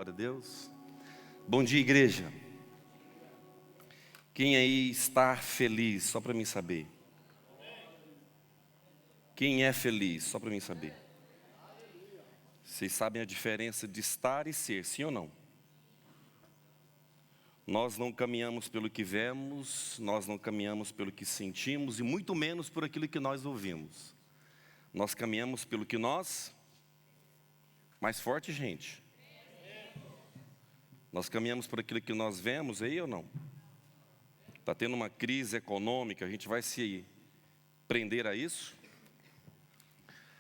Glória a Deus. Bom dia, igreja. Quem aí está feliz, só para mim saber? Quem é feliz, só para mim saber? Vocês sabem a diferença de estar e ser, sim ou não? Nós não caminhamos pelo que vemos, nós não caminhamos pelo que sentimos e muito menos por aquilo que nós ouvimos. Nós caminhamos pelo que nós... Mais forte, gente. Nós caminhamos por aquilo que nós vemos aí ou não? Está tendo uma crise econômica, a gente vai se prender a isso?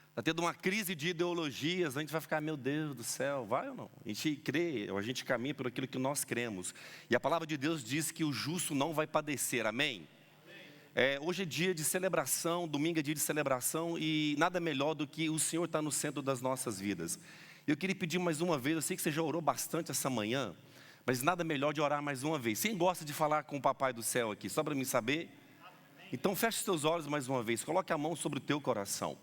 Está tendo uma crise de ideologias, a gente vai ficar, meu Deus do céu, vai ou não? A gente crê, a gente caminha por aquilo que nós cremos. E a palavra de Deus diz que o justo não vai padecer, amém? Hoje é dia de celebração, domingo é dia de celebração e nada melhor do que o Senhor estar no centro das nossas vidas. Eu queria pedir mais uma vez, eu sei que você já orou bastante essa manhã, mas nada melhor de orar mais uma vez. Quem gosta de falar com o Papai do Céu aqui, só para mim saber? Então feche os teus olhos mais uma vez, coloque a mão sobre o teu coração.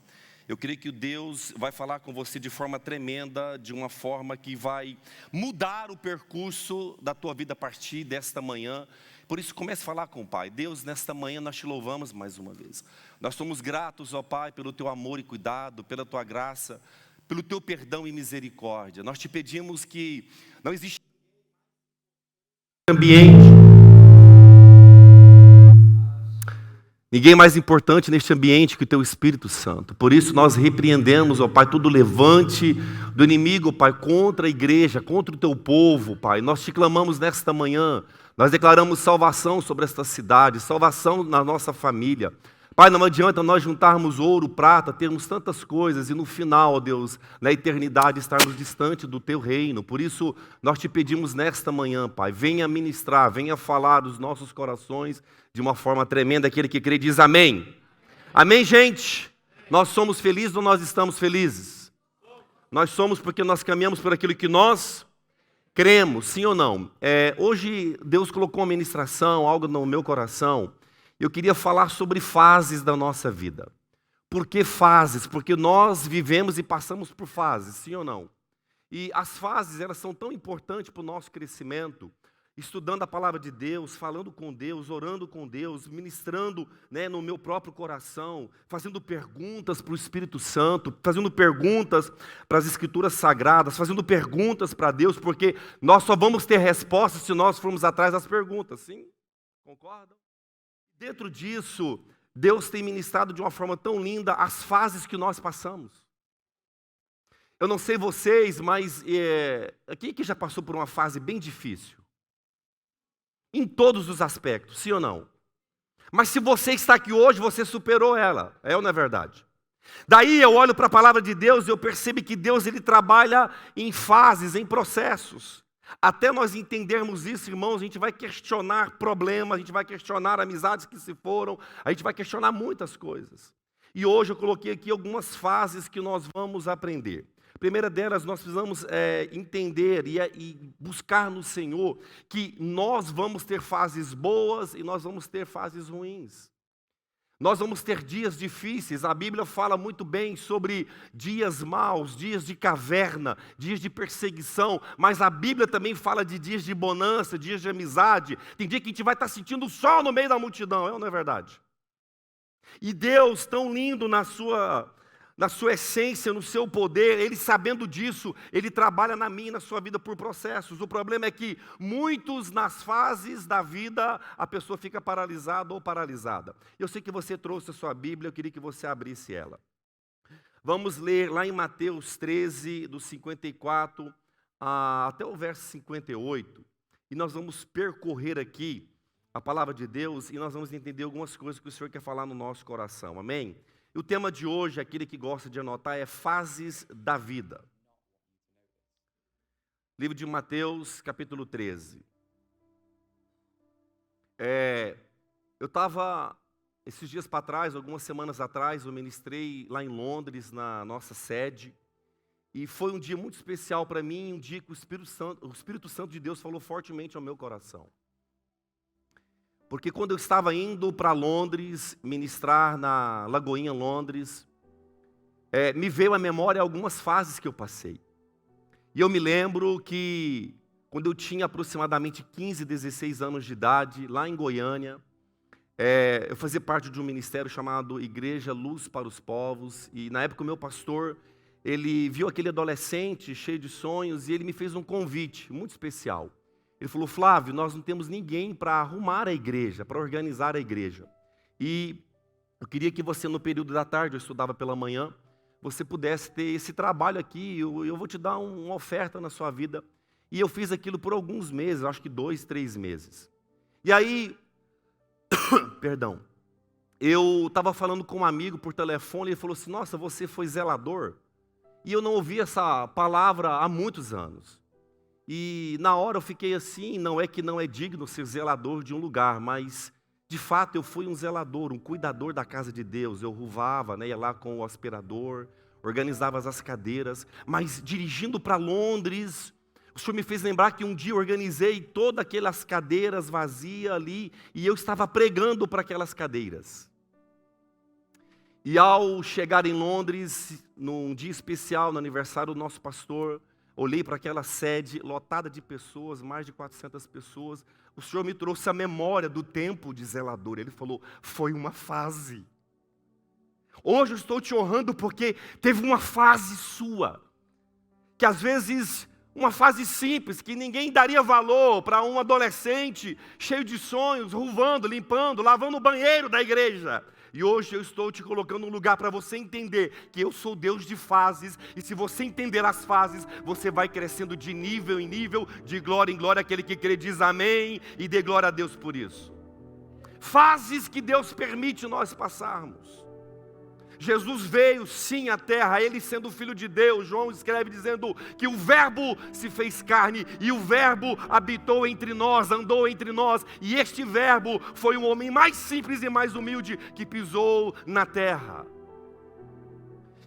Eu creio que Deus vai falar com você de forma tremenda, de uma forma que vai mudar o percurso da tua vida a partir desta manhã. Por isso comece a falar com o Pai. Deus, nesta manhã nós te louvamos mais uma vez. Nós somos gratos, ó Pai, pelo teu amor e cuidado, pela tua graça, pelo teu perdão e misericórdia. Nós te pedimos que não existe ambiente, ninguém mais importante neste ambiente que o teu Espírito Santo. Por isso nós repreendemos, ó Pai, todo levante do inimigo, ó Pai, contra a igreja, contra o teu povo, Pai. Nós te clamamos nesta manhã, nós declaramos salvação sobre esta cidade, salvação na nossa família. Pai, não adianta nós juntarmos ouro, prata, termos tantas coisas e no final, ó Deus, na eternidade estarmos distante do Teu reino. Por isso, nós te pedimos nesta manhã, Pai, venha ministrar, venha falar dos nossos corações de uma forma tremenda. Aquele que crê diz amém. Amém, gente? Nós somos felizes ou nós estamos felizes? Nós somos porque nós caminhamos por aquilo que nós cremos, sim ou não? Hoje, Deus colocou uma ministração, algo no meu coração. Eu queria falar sobre fases da nossa vida. Por que fases? Porque nós vivemos e passamos por fases, sim ou não? E as fases, elas são tão importantes para o nosso crescimento, estudando a palavra de Deus, falando com Deus, orando com Deus, ministrando, no meu próprio coração, fazendo perguntas para o Espírito Santo, fazendo perguntas para as Escrituras Sagradas, fazendo perguntas para Deus, porque nós só vamos ter respostas se nós formos atrás das perguntas, sim? Concordam? Dentro disso, Deus tem ministrado de uma forma tão linda as fases que nós passamos. Eu não sei vocês, mas quem que já passou por uma fase bem difícil? Em todos os aspectos, sim ou não? Mas se você está aqui hoje, você superou ela, ou não é verdade? Daí eu olho para a palavra de Deus e eu percebo que Deus ele trabalha em fases, em processos. Até nós entendermos isso, irmãos, a gente vai questionar problemas, a gente vai questionar amizades que se foram, a gente vai questionar muitas coisas. E hoje eu coloquei aqui algumas fases que nós vamos aprender. A primeira delas, nós precisamos entender e buscar no Senhor que nós vamos ter fases boas e nós vamos ter fases ruins. Nós vamos ter dias difíceis, a Bíblia fala muito bem sobre dias maus, dias de caverna, dias de perseguição, mas a Bíblia também fala de dias de bonança, dias de amizade. Tem dia que a gente vai estar sentindo o sol no meio da multidão, não é verdade? E Deus, tão lindo na sua essência, no seu poder, Ele sabendo disso, Ele trabalha na minha e na sua vida por processos. O problema é que muitos nas fases da vida, a pessoa fica paralisada ou paralisada. Eu sei que você trouxe a sua Bíblia, eu queria que você abrisse ela. Vamos ler lá em Mateus 13, do 54 até o verso 58, e nós vamos percorrer aqui a palavra de Deus e nós vamos entender algumas coisas que o Senhor quer falar no nosso coração, amém? E o tema de hoje, aquele que gosta de anotar, é fases da vida. Livro de Mateus, capítulo 13. Eu estava, esses dias para trás, algumas semanas atrás, eu ministrei lá em Londres, na nossa sede. E foi um dia muito especial para mim, um dia que o Espírito Santo de Deus falou fortemente ao meu coração. Porque quando eu estava indo para Londres, ministrar na Lagoinha, Londres, me veio à memória algumas fases que eu passei. E eu me lembro que quando eu tinha aproximadamente 15, 16 anos de idade, lá em Goiânia, eu fazia parte de um ministério chamado Igreja Luz para os Povos, e na época o meu pastor, ele viu aquele adolescente cheio de sonhos e ele me fez um convite muito especial. Ele falou: Flávio, nós não temos ninguém para arrumar a igreja, para organizar a igreja. E eu queria que você, no período da tarde, eu estudava pela manhã, você pudesse ter esse trabalho aqui, eu vou te dar uma oferta na sua vida. E eu fiz aquilo por alguns meses, acho que 2, 3 meses. E aí, perdão, eu estava falando com um amigo por telefone, e ele falou assim: nossa, você foi zelador? E eu não ouvi essa palavra há muitos anos. E na hora eu fiquei assim, não é que não é digno ser zelador de um lugar, mas de fato eu fui um zelador, um cuidador da casa de Deus. Eu ruvava, ia lá com o aspirador, organizava as cadeiras, mas dirigindo para Londres, o Senhor me fez lembrar que um dia eu organizei todas aquelas cadeiras vazias ali, e eu estava pregando para aquelas cadeiras. E ao chegar em Londres, num dia especial, no aniversário do nosso pastor, olhei para aquela sede lotada de pessoas, mais de 400 pessoas. O Senhor me trouxe a memória do tempo de zelador. Ele falou: foi uma fase. Hoje eu estou te honrando porque teve uma fase sua, que às vezes, uma fase simples, que ninguém daria valor para um adolescente cheio de sonhos, ruvando, limpando, lavando o banheiro da igreja. E hoje eu estou te colocando num lugar para você entender que eu sou Deus de fases, e se você entender as fases, você vai crescendo de nível em nível, de glória em glória. Aquele que crê diz amém e dê glória a Deus por isso. Fases que Deus permite nós passarmos. Jesus veio sim à terra, Ele sendo Filho de Deus. João escreve dizendo que o Verbo se fez carne e o Verbo habitou entre nós, andou entre nós. E este Verbo foi o homem mais simples e mais humilde que pisou na terra.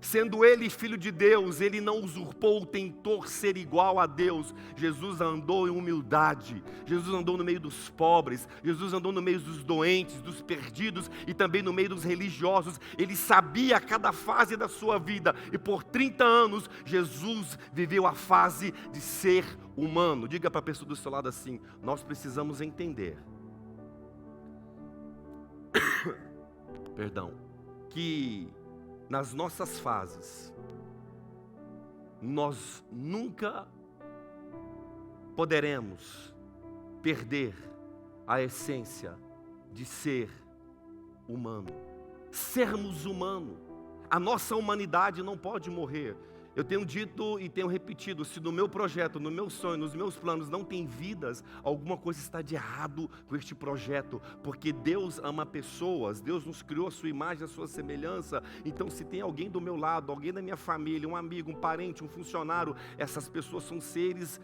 Sendo Ele Filho de Deus, Ele não usurpou, tentou ser igual a Deus. Jesus andou em humildade, Jesus andou no meio dos pobres, Jesus andou no meio dos doentes, dos perdidos e também no meio dos religiosos. Ele sabia cada fase da sua vida, e por 30 anos Jesus viveu a fase de ser humano. Diga para a pessoa do seu lado assim: nós precisamos entender que nas nossas fases, nós nunca poderemos perder a essência de ser humano. Sermos humanos, a nossa humanidade não pode morrer. Eu tenho dito e tenho repetido: se no meu projeto, no meu sonho, nos meus planos não tem vidas, alguma coisa está de errado com este projeto, porque Deus ama pessoas, Deus nos criou a sua imagem, a sua semelhança. Então, se tem alguém do meu lado, alguém da minha família, um amigo, um parente, um funcionário, essas pessoas são seres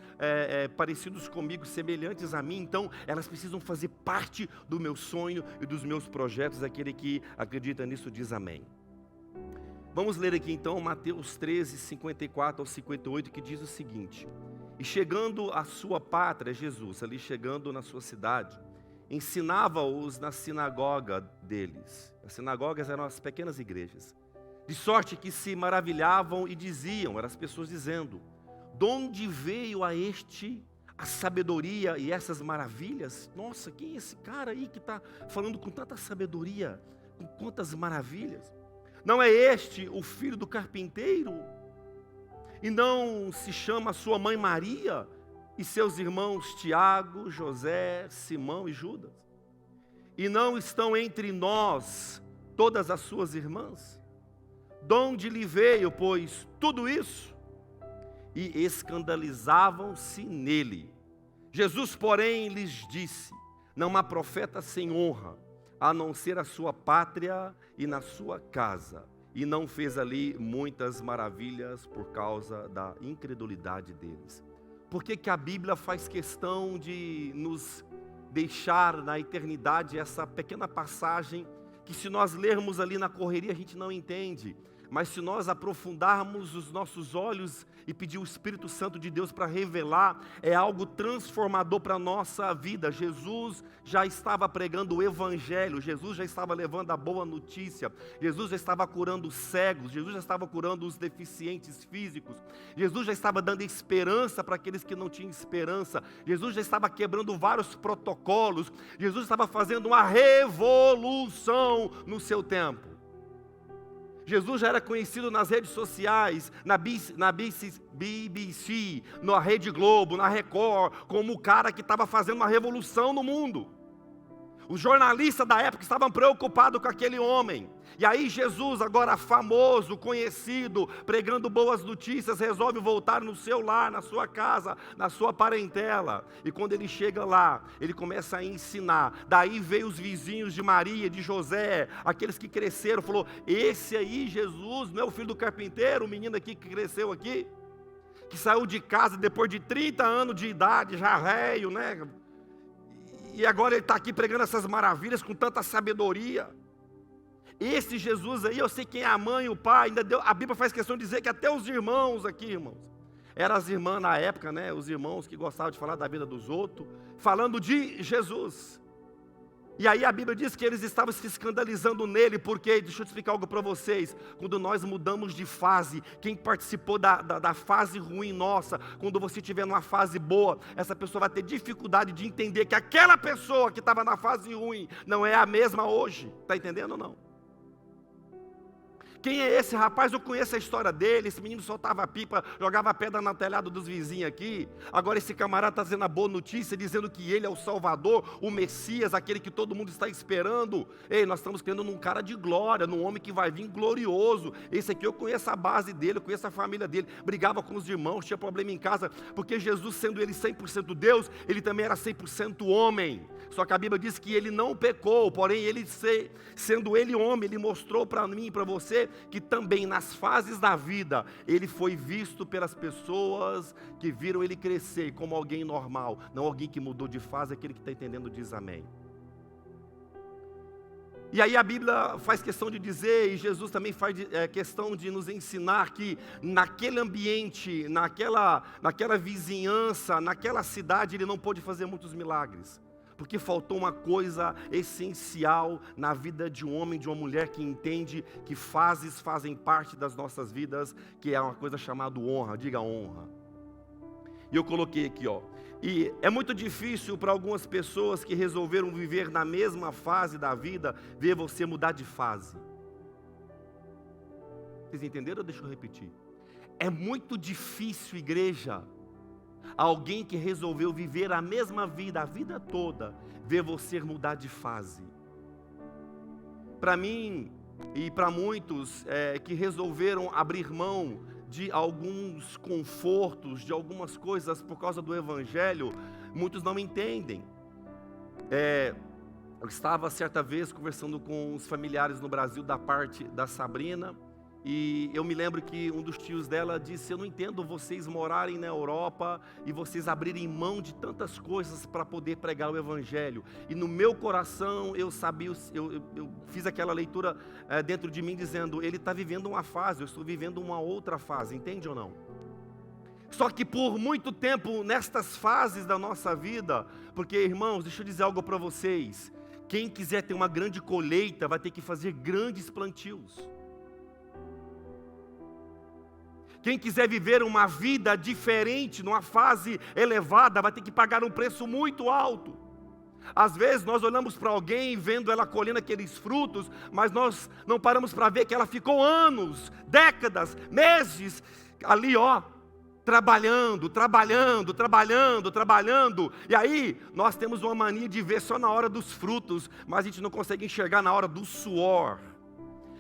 parecidos comigo, semelhantes a mim, então elas precisam fazer parte do meu sonho e dos meus projetos. Aquele que acredita nisso diz amém. Vamos ler aqui então Mateus 13, 54 ao 58, que diz o seguinte: e chegando à sua pátria, Jesus, ali chegando na sua cidade, ensinava-os na sinagoga deles. As sinagogas eram as pequenas igrejas, de sorte que se maravilhavam e diziam, eram as pessoas dizendo: de onde veio a este a sabedoria e essas maravilhas? Nossa, quem é esse cara aí que está falando com tanta sabedoria, com quantas maravilhas? Não é este o filho do carpinteiro? E não se chama sua mãe Maria e seus irmãos Tiago, José, Simão e Judas? E não estão entre nós todas as suas irmãs? De onde lhe veio, pois, tudo isso? E escandalizavam-se nele. Jesus, porém, lhes disse: não há profeta sem honra, a não ser a sua pátria e na sua casa. E não fez ali muitas maravilhas por causa da incredulidade deles. Por que a Bíblia faz questão de nos deixar na eternidade essa pequena passagem que, se nós lermos ali na correria, a gente não entende? Mas se nós aprofundarmos os nossos olhos e pedir o Espírito Santo de Deus para revelar, é algo transformador para a nossa vida. Jesus já estava pregando o Evangelho, Jesus já estava levando a boa notícia, Jesus já estava curando os cegos, Jesus já estava curando os deficientes físicos, Jesus já estava dando esperança para aqueles que não tinham esperança, Jesus já estava quebrando vários protocolos, Jesus estava fazendo uma revolução no seu tempo. Jesus já era conhecido nas redes sociais, na BBC, na Rede Globo, na Record, como o cara que estava fazendo uma revolução no mundo. Os jornalistas da época estavam preocupados com aquele homem. E aí Jesus, agora famoso, conhecido, pregando boas notícias, resolve voltar no seu lar, na sua casa, na sua parentela. E quando ele chega lá, ele começa a ensinar. Daí veio os vizinhos de Maria, de José, aqueles que cresceram, falou: esse aí, Jesus, não é o filho do carpinteiro, o menino aqui que cresceu aqui? Que saiu de casa depois de 30 anos de idade, já velho, né? E agora ele está aqui pregando essas maravilhas com tanta sabedoria. Esse Jesus aí, eu sei quem é a mãe e o pai, ainda deu, a Bíblia faz questão de dizer que até os irmãos aqui, irmãos, eram as irmãs na época, né? Os irmãos que gostavam de falar da vida dos outros, falando de Jesus. E aí a Bíblia diz que eles estavam se escandalizando nele, porque, deixa eu explicar algo para vocês, quando nós mudamos de fase, quem participou da fase ruim nossa, quando você estiver numa fase boa, essa pessoa vai ter dificuldade de entender que aquela pessoa que estava na fase ruim, não é a mesma hoje, está entendendo ou não? Quem é esse rapaz? Eu conheço a história dele. Esse menino soltava pipa, jogava pedra no telhado dos vizinhos aqui. Agora esse camarada está dizendo a boa notícia, dizendo que ele é o Salvador, o Messias, aquele que todo mundo está esperando. Ei, nós estamos crendo num cara de glória, num homem que vai vir glorioso. Esse aqui eu conheço a base dele, eu conheço a família dele. Brigava com os irmãos, tinha problema em casa, porque Jesus, sendo ele 100% Deus, ele também era 100% homem. Só que a Bíblia diz que ele não pecou, porém ele, sendo ele homem, ele mostrou para mim e para você que também nas fases da vida, ele foi visto pelas pessoas que viram ele crescer como alguém normal, não alguém que mudou de fase. Aquele que está entendendo diz amém. E aí a Bíblia faz questão de dizer, e Jesus também faz questão de nos ensinar que naquele ambiente, naquela vizinhança, naquela cidade, ele não pôde fazer muitos milagres. Porque faltou uma coisa essencial na vida de um homem, de uma mulher que entende que fases fazem parte das nossas vidas, que é uma coisa chamada honra. Diga honra. E eu coloquei aqui, ó. E é muito difícil para algumas pessoas que resolveram viver na mesma fase da vida, ver você mudar de fase. Vocês entenderam ou deixa eu repetir? É muito difícil, igreja, alguém que resolveu viver a mesma vida, a vida toda, ver você mudar de fase. Para mim e para muitos que resolveram abrir mão de alguns confortos, de algumas coisas por causa do Evangelho, muitos não entendem. Eu estava certa vez conversando com os familiares no Brasil da parte da Sabrina, e eu me lembro que um dos tios dela disse: eu não entendo vocês morarem na Europa e vocês abrirem mão de tantas coisas para poder pregar o Evangelho. E no meu coração eu sabia, eu fiz aquela leitura dentro de mim dizendo: ele está vivendo uma fase, eu estou vivendo uma outra fase, entende ou não? Só que por muito tempo nestas fases da nossa vida, porque irmãos, deixa eu dizer algo para vocês, quem quiser ter uma grande colheita vai ter que fazer grandes plantios. Quem quiser viver uma vida diferente, numa fase elevada, vai ter que pagar um preço muito alto. Às vezes nós olhamos para alguém, vendo ela colhendo aqueles frutos, mas nós não paramos para ver que ela ficou anos, décadas, meses, ali trabalhando, e aí nós temos uma mania de ver só na hora dos frutos, mas a gente não consegue enxergar na hora do suor.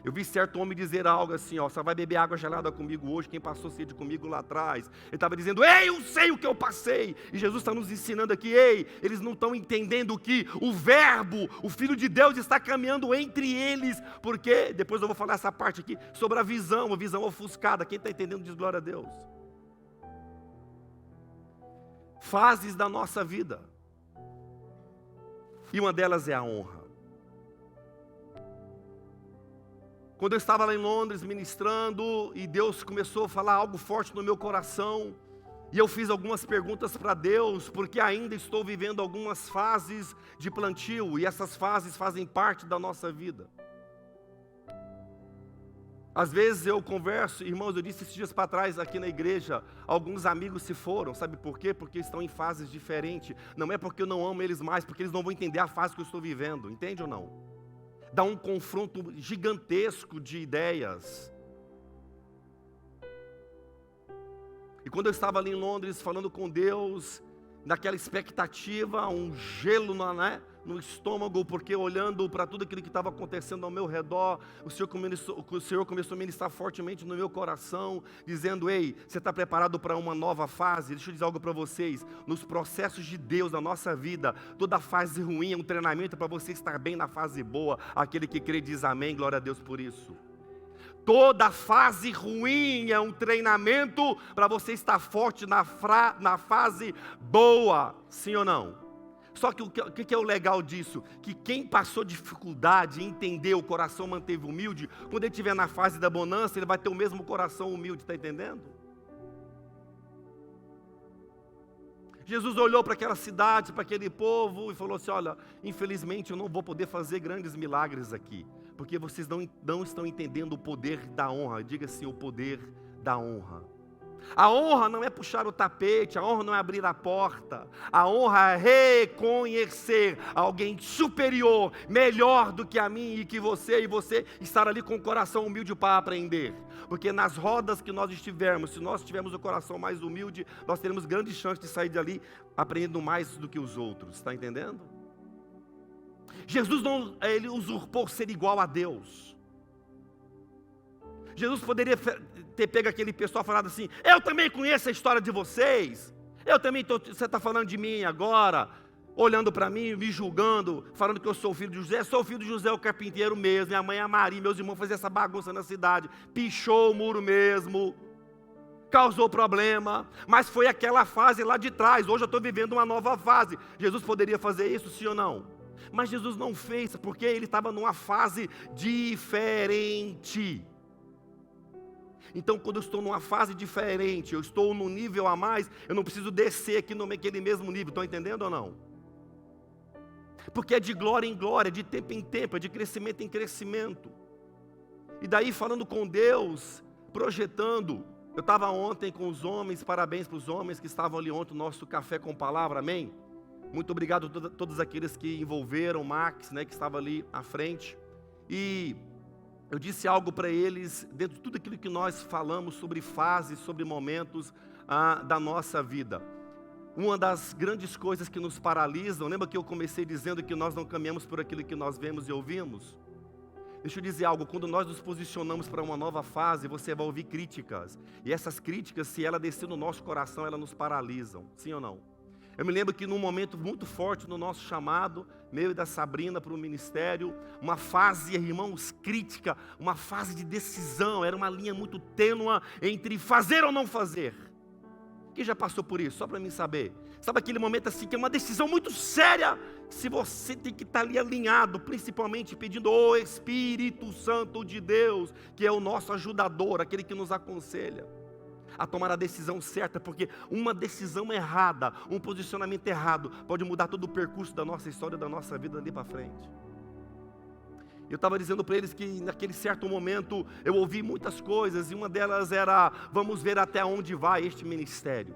Eu vi certo homem dizer algo assim, você vai beber água gelada comigo hoje, quem passou sede comigo lá atrás. Ele estava dizendo: ei, eu sei o que eu passei. E Jesus está nos ensinando aqui: ei, eles não estão entendendo que o verbo, o Filho de Deus está caminhando entre eles. Porque, depois eu vou falar essa parte aqui, sobre a visão ofuscada. Quem está entendendo diz glória a Deus. Fases da nossa vida. E uma delas é a honra. Quando eu estava lá em Londres ministrando, e Deus começou a falar algo forte no meu coração, e eu fiz algumas perguntas para Deus, porque ainda estou vivendo algumas fases de plantio, e essas fases fazem parte da nossa vida. Às vezes eu converso, irmãos, eu disse esses dias para trás aqui na igreja, alguns amigos se foram, sabe por quê? Porque estão em fases diferentes. Não é porque eu não amo eles mais, porque eles não vão entender a fase que eu estou vivendo, entende ou não? Dá um confronto gigantesco de ideias. E quando eu estava ali em Londres falando com Deus, naquela expectativa, um gelo no estômago, porque olhando para tudo aquilo que estava acontecendo ao meu redor, o Senhor começou a ministrar fortemente no meu coração, dizendo: ei, você está preparado para uma nova fase? Deixa eu dizer algo para vocês, nos processos de Deus na nossa vida, toda fase ruim é um treinamento para você estar bem na fase boa. Aquele que crê diz amém, glória a Deus por isso. Toda fase ruim é um treinamento para você estar forte na fase boa, sim ou não? Só que o que é o legal disso? Que quem passou dificuldade, entendeu, o coração manteve humilde, quando ele estiver na fase da bonança, ele vai ter o mesmo coração humilde, está entendendo? Jesus olhou para aquela cidade, para aquele povo e falou assim: olha, infelizmente eu não vou poder fazer grandes milagres aqui, porque vocês não estão entendendo o poder da honra. Diga assim: o poder da honra. A honra não é puxar o tapete, a honra não é abrir a porta, a honra é reconhecer alguém superior, melhor do que a mim e você estar ali com o coração humilde para aprender. Porque nas rodas que nós estivermos, se nós tivermos o coração mais humilde, nós teremos grandes chances de sair dali aprendendo mais do que os outros, está entendendo? Jesus ele usurpou ser igual a Deus. Jesus poderia ter pego aquele pessoal e falado assim: eu também conheço a história de vocês, você está falando de mim agora, olhando para mim, me julgando, falando que eu sou filho de José. Sou filho de José, o carpinteiro mesmo, minha mãe é a Maria, meus irmãos faziam essa bagunça na cidade, pichou o muro mesmo, causou problema, mas foi aquela fase lá de trás. Hoje eu estou vivendo uma nova fase. Jesus poderia fazer isso, sim ou não? Mas Jesus não fez, porque ele estava numa fase diferente. Então, quando eu estou numa fase diferente, eu estou num nível a mais, eu não preciso descer aqui naquele mesmo nível. Estão entendendo ou não? Porque é de glória em glória, de tempo em tempo, é de crescimento em crescimento. E daí, falando com Deus, projetando. Eu estava ontem com os homens, parabéns para os homens que estavam ali ontem no nosso Café com Palavra, amém? Muito obrigado a todos aqueles que envolveram, Max, que estava ali à frente. E eu disse algo para eles, dentro de tudo aquilo que nós falamos sobre fases, sobre momentos da nossa vida. Uma das grandes coisas que nos paralisam, lembra que eu comecei dizendo que nós não caminhamos por aquilo que nós vemos e ouvimos? Deixa eu dizer algo, quando nós nos posicionamos para uma nova fase, você vai ouvir críticas. E essas críticas, se ela descer no nosso coração, elas nos paralisam, sim ou não? Eu me lembro que num momento muito forte no nosso chamado, meu e da Sabrina para o ministério, uma fase, irmãos, crítica, uma fase de decisão, era uma linha muito tênue entre fazer ou não fazer. Quem já passou por isso? Só para mim saber. Sabe aquele momento assim que é uma decisão muito séria, se você tem que estar ali alinhado, principalmente pedindo o Espírito Santo de Deus, que é o nosso ajudador, aquele que nos aconselha a tomar a decisão certa, porque uma decisão errada, um posicionamento errado, pode mudar todo o percurso da nossa história, da nossa vida ali para frente. Eu estava dizendo para eles que naquele certo momento eu ouvi muitas coisas, e uma delas era: vamos ver até onde vai este ministério.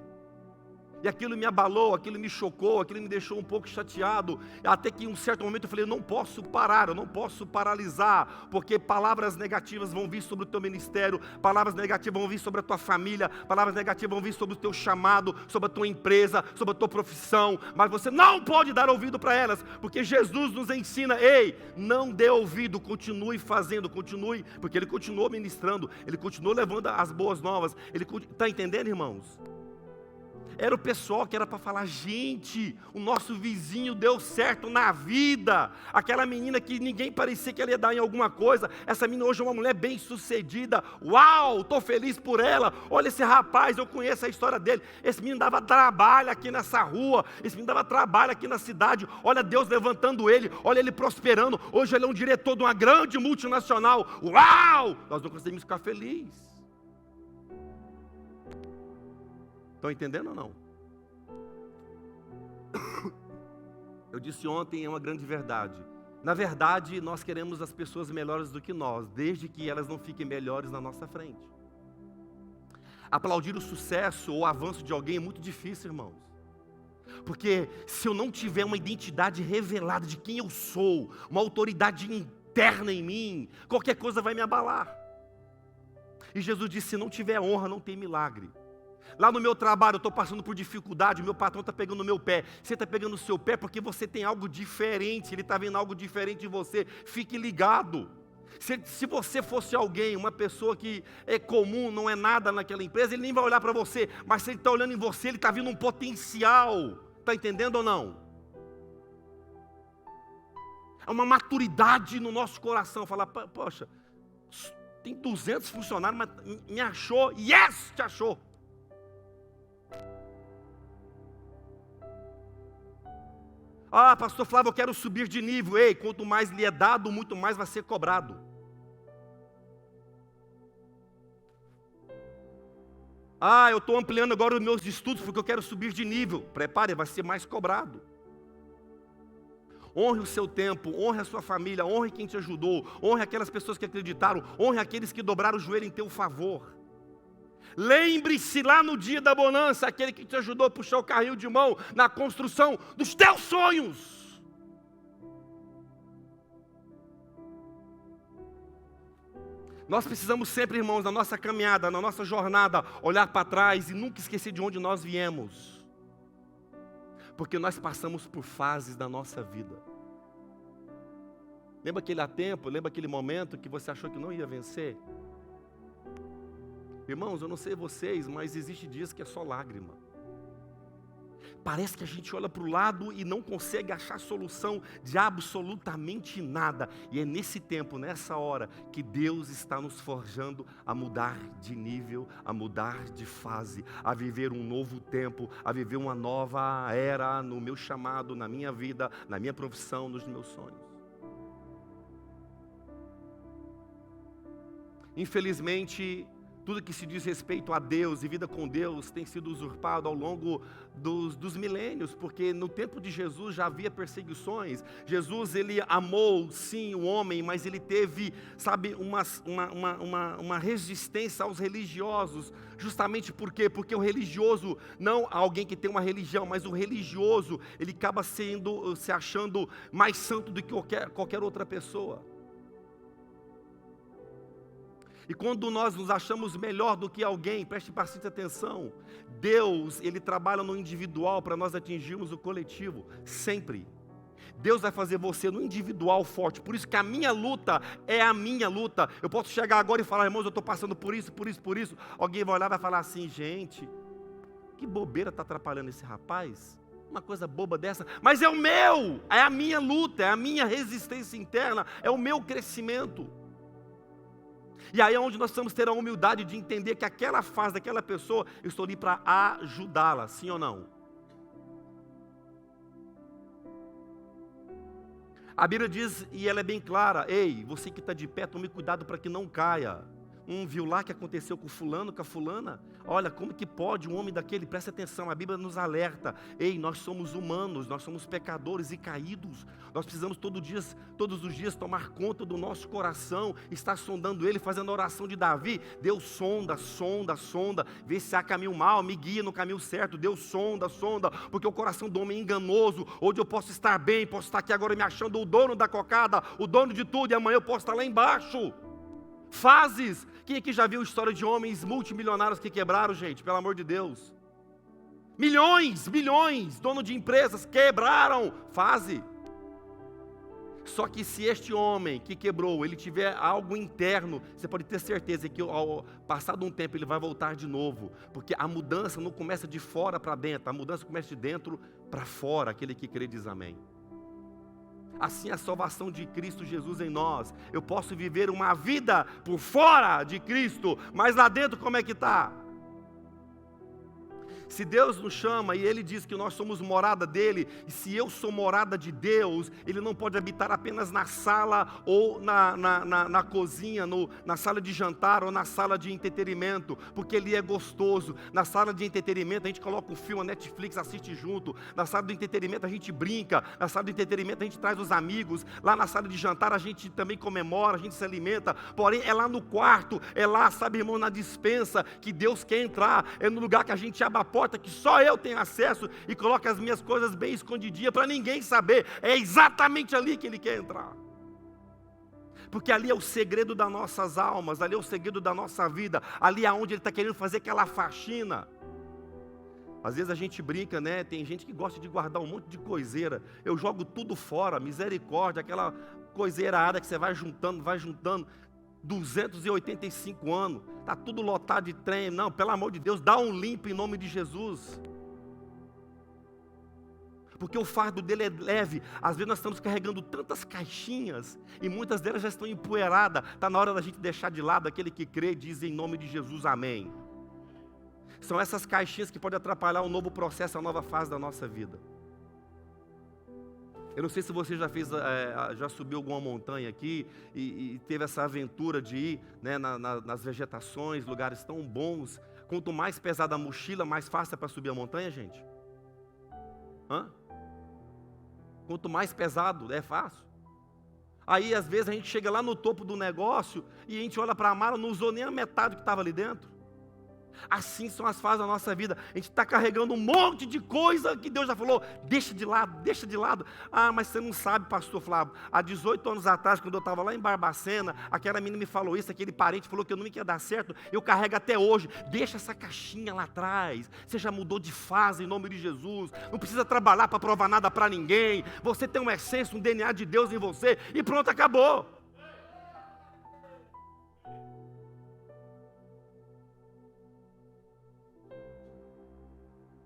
E aquilo me abalou, aquilo me chocou, aquilo me deixou um pouco chateado, até que em um certo momento eu falei: eu não posso parar, eu não posso paralisar, porque palavras negativas vão vir sobre o teu ministério, palavras negativas vão vir sobre a tua família, palavras negativas vão vir sobre o teu chamado, sobre a tua empresa, sobre a tua profissão, mas você não pode dar ouvido para elas, porque Jesus nos ensina: ei, não dê ouvido, continue fazendo, continue, porque Ele continuou ministrando, Ele continuou levando as boas novas, Ele está entendendo, irmãos? Era o pessoal que era para falar, gente, o nosso vizinho deu certo na vida. Aquela menina que ninguém parecia que ela ia dar em alguma coisa. Essa menina hoje é uma mulher bem sucedida. Uau, estou feliz por ela. Olha esse rapaz, eu conheço a história dele. Esse menino dava trabalho aqui nessa rua. Esse menino dava trabalho aqui na cidade. Olha Deus levantando ele. Olha ele prosperando. Hoje ele é um diretor de uma grande multinacional. Uau, nós não conseguimos ficar felizes. Estão entendendo ou não? Eu disse ontem, é uma grande verdade. Na verdade, nós queremos as pessoas melhores do que nós, desde que elas não fiquem melhores na nossa frente. Aplaudir o sucesso ou o avanço de alguém é muito difícil, irmãos. Porque se eu não tiver uma identidade revelada de quem eu sou, uma autoridade interna em mim, qualquer coisa vai me abalar. E Jesus disse, se não tiver honra, não tem milagre. Lá no meu trabalho eu estou passando por dificuldade, o meu patrão está pegando no meu pé. Você está pegando no seu pé porque você tem algo diferente, ele está vendo algo diferente em você. Fique ligado. Se você fosse alguém, uma pessoa que é comum, não é nada naquela empresa, ele nem vai olhar para você. Mas se ele está olhando em você, ele está vendo um potencial. Está entendendo ou não? É uma maturidade no nosso coração. Falar, poxa, tem 200 funcionários, mas me achou. Yes, te achou. Ah, pastor Flávio, eu quero subir de nível. Ei, quanto mais lhe é dado, muito mais vai ser cobrado. Ah, eu estou ampliando agora os meus estudos porque eu quero subir de nível. Prepare, vai ser mais cobrado. Honre o seu tempo, honre a sua família, honre quem te ajudou, honre aquelas pessoas que acreditaram, honre aqueles que dobraram o joelho em teu favor. Lembre-se lá no dia da bonança, aquele que te ajudou a puxar o carrinho de mão na construção dos teus sonhos. Nós precisamos sempre, irmãos, na nossa caminhada, na nossa jornada, olhar para trás e nunca esquecer de onde nós viemos. Porque nós passamos por fases da nossa vida. Lembra aquele tempo, lembra aquele momento que você achou que não ia vencer? Irmãos, eu não sei vocês, mas existe dias que é só lágrima. Parece que a gente olha para o lado e não consegue achar solução de absolutamente nada. E é nesse tempo, nessa hora, que Deus está nos forjando a mudar de nível, a mudar de fase, a viver um novo tempo, a viver uma nova era no meu chamado, na minha vida, na minha profissão, nos meus sonhos. Infelizmente, tudo que se diz respeito a Deus e vida com Deus tem sido usurpado ao longo dos milênios, porque no tempo de Jesus já havia perseguições. Jesus, ele amou sim o homem, mas ele teve, sabe, uma resistência aos religiosos, justamente por quê? Porque o religioso, não alguém que tem uma religião, mas o religioso, ele acaba se achando mais santo do que qualquer outra pessoa. E quando nós nos achamos melhor do que alguém, preste bastante atenção, Deus, ele trabalha no individual para nós atingirmos o coletivo, sempre. Deus vai fazer você no individual forte, por isso que a minha luta é a minha luta. Eu posso chegar agora e falar, irmãos, eu estou passando por isso. Alguém vai olhar e vai falar assim, gente, que bobeira está atrapalhando esse rapaz? Uma coisa boba dessa, mas é o meu, é a minha luta, é a minha resistência interna, é o meu crescimento. E aí é onde nós precisamos ter a humildade de entender que aquela fase daquela pessoa, eu estou ali para ajudá-la, sim ou não? A Bíblia diz, e ela é bem clara, ei, você que está de pé, tome cuidado para que não caia. Viu lá que aconteceu com fulano, com a fulana? Olha, como que pode um homem daquele? Presta atenção, a Bíblia nos alerta. Ei, nós somos humanos, nós somos pecadores e caídos. Nós precisamos todos os dias tomar conta do nosso coração, estar sondando ele, fazendo a oração de Davi. Deus sonda, vê se há caminho mal, me guia no caminho certo. Deus sonda, porque o coração do homem é enganoso. Hoje eu posso estar bem, posso estar aqui agora me achando o dono da cocada, o dono de tudo, e amanhã eu posso estar lá embaixo. Fases. Quem aqui já viu história de homens multimilionários que quebraram, gente? Pelo amor de Deus. Milhões, dono de empresas, quebraram. Fase. Só que se este homem que quebrou, ele tiver algo interno, você pode ter certeza que ao passar de um tempo ele vai voltar de novo. Porque a mudança não começa de fora para dentro, a mudança começa de dentro para fora. Aquele que crê diz amém. Assim a salvação de Cristo Jesus em nós. Eu posso viver uma vida por fora de Cristo, mas lá dentro como é que está? Se Deus nos chama e Ele diz que nós somos morada dEle, e se eu sou morada de Deus, Ele não pode habitar apenas na sala ou na cozinha, na sala de jantar ou na sala de entretenimento, porque Ele é gostoso. Na sala de entretenimento a gente coloca um filme, a Netflix assiste junto, na sala de entretenimento a gente brinca, na sala de entretenimento a gente traz os amigos, lá na sala de jantar a gente também comemora, a gente se alimenta, porém é lá no quarto, é lá, sabe, irmão, na despensa que Deus quer entrar, é no lugar que a gente abre a porta que só eu tenho acesso e coloco as minhas coisas bem escondidinhas para ninguém saber. É exatamente ali que Ele quer entrar. Porque ali é o segredo das nossas almas, ali é o segredo da nossa vida, ali é onde Ele está querendo fazer aquela faxina. Às vezes a gente brinca, né? Tem gente que gosta de guardar um monte de coiseira. Eu jogo tudo fora, misericórdia, aquela coiseirada que você vai juntando, 285 anos, está tudo lotado de trem. Não, pelo amor de Deus, dá um limpo em nome de Jesus. Porque o fardo dele é leve. Às vezes nós estamos carregando tantas caixinhas, e muitas delas já estão empoeiradas. Está na hora da gente deixar de lado. Aquele que crê diz em nome de Jesus, amém. São essas caixinhas que podem atrapalhar um novo processo, a nova fase da nossa vida. Eu não sei se você já subiu alguma montanha aqui e teve essa aventura de ir, né, nas vegetações, lugares tão bons. Quanto mais pesada a mochila, mais fácil é para subir a montanha, gente? Quanto mais pesado, é fácil. Aí, às vezes, a gente chega lá no topo do negócio e a gente olha para a mala, não usou nem a metade do que estava ali dentro. Assim são as fases da nossa vida. A gente está carregando um monte de coisa que Deus já falou, deixa de lado, deixa de lado. Ah, mas você não sabe, pastor Flávio, há 18 anos atrás, quando eu estava lá em Barbacena, aquela menina me falou isso, aquele parente falou que eu não ia dar certo, eu carrego até hoje. Deixa essa caixinha lá atrás, você já mudou de fase em nome de Jesus, não precisa trabalhar para provar nada para ninguém, você tem uma essência, um DNA de Deus em você, e pronto, acabou.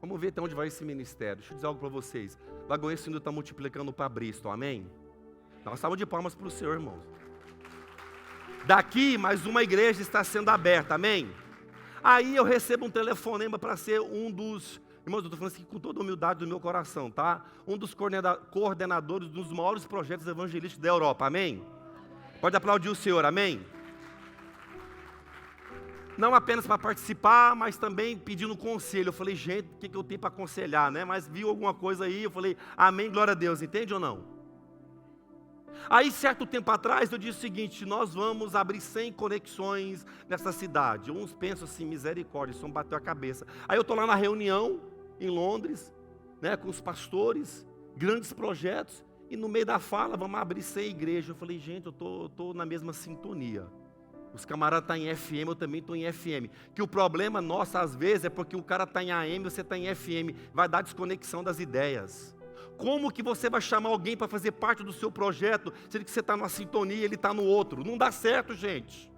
Vamos ver até onde vai esse ministério. Deixa eu dizer algo para vocês. Lagoinha ainda está multiplicando para Bristol, amém? Dá uma salva de palmas para o Senhor, irmãos. Daqui, mais uma igreja está sendo aberta, amém? Aí eu recebo um telefonema para ser um dos... Irmãos, eu estou falando assim com toda a humildade do meu coração, tá? Um dos coordenadores dos maiores projetos evangelísticos da Europa, amém? Pode aplaudir o Senhor, amém? Não apenas para participar, mas também pedindo conselho. Eu falei, gente, o que eu tenho para aconselhar, né? Mas viu alguma coisa aí, eu falei, amém, glória a Deus, entende ou não? Aí, certo tempo atrás, eu disse o seguinte, nós vamos abrir 100 conexões nessa cidade. Uns pensam assim, misericórdia, isso não bateu a cabeça. Aí eu estou lá na reunião, em Londres, né, com os pastores, grandes projetos, e no meio da fala, vamos abrir 100 igrejas. Eu falei, gente, eu estou na mesma sintonia. Os camaradas estão em FM, eu também estou em FM. Que o problema nosso, às vezes, é porque o cara está em AM, você está em FM. Vai dar desconexão das ideias. Como que você vai chamar alguém para fazer parte do seu projeto, sendo que você está numa sintonia e ele está no outro? Não dá certo, gente.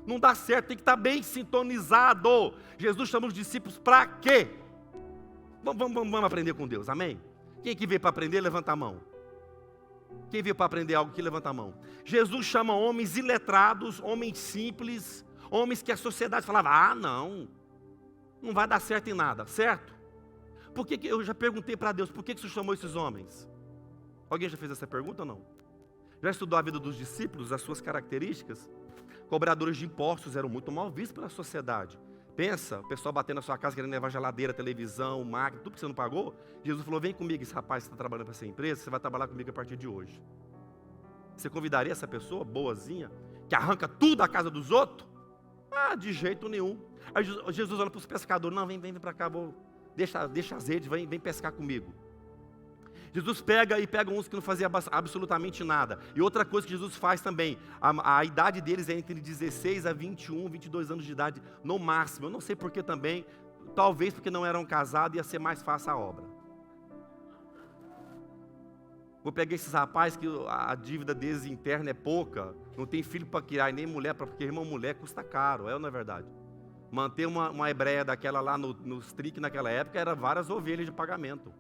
Não dá certo, tem que estar bem sintonizado. Jesus chama os discípulos para quê? Vamos aprender com Deus, amém? Quem que veio para aprender, levanta a mão. Quem veio para aprender algo aqui, levanta a mão. Jesus chama homens iletrados, homens simples, homens que a sociedade falava, não vai dar certo em nada, certo? Por que eu já perguntei para Deus, por que você chamou esses homens? Alguém já fez essa pergunta ou não? Já estudou a vida dos discípulos, as suas características? Cobradores de impostos eram muito mal vistos pela sociedade. Pensa, o pessoal batendo na sua casa querendo levar geladeira, televisão, máquina, tudo que você não pagou. Jesus falou, vem comigo, esse rapaz que está trabalhando para essa empresa, você vai trabalhar comigo a partir de hoje. Você convidaria essa pessoa, boazinha, que arranca tudo da casa dos outros? De jeito nenhum. Aí Jesus olha para os pescadores, não, vem para cá, deixa as redes, vem pescar comigo. Jesus pega uns que não faziam absolutamente nada. E outra coisa que Jesus faz também, a idade deles é entre 16 a 21, 22 anos de idade, no máximo. Eu não sei por que também, talvez porque não eram casados, ia ser mais fácil a obra. Vou pegar esses rapazes que a dívida deles interna é pouca, não tem filho para criar e nem mulher, porque irmão, mulher custa caro, não é verdade? Manter uma hebreia daquela lá nos triques naquela época era várias ovelhas de pagamento.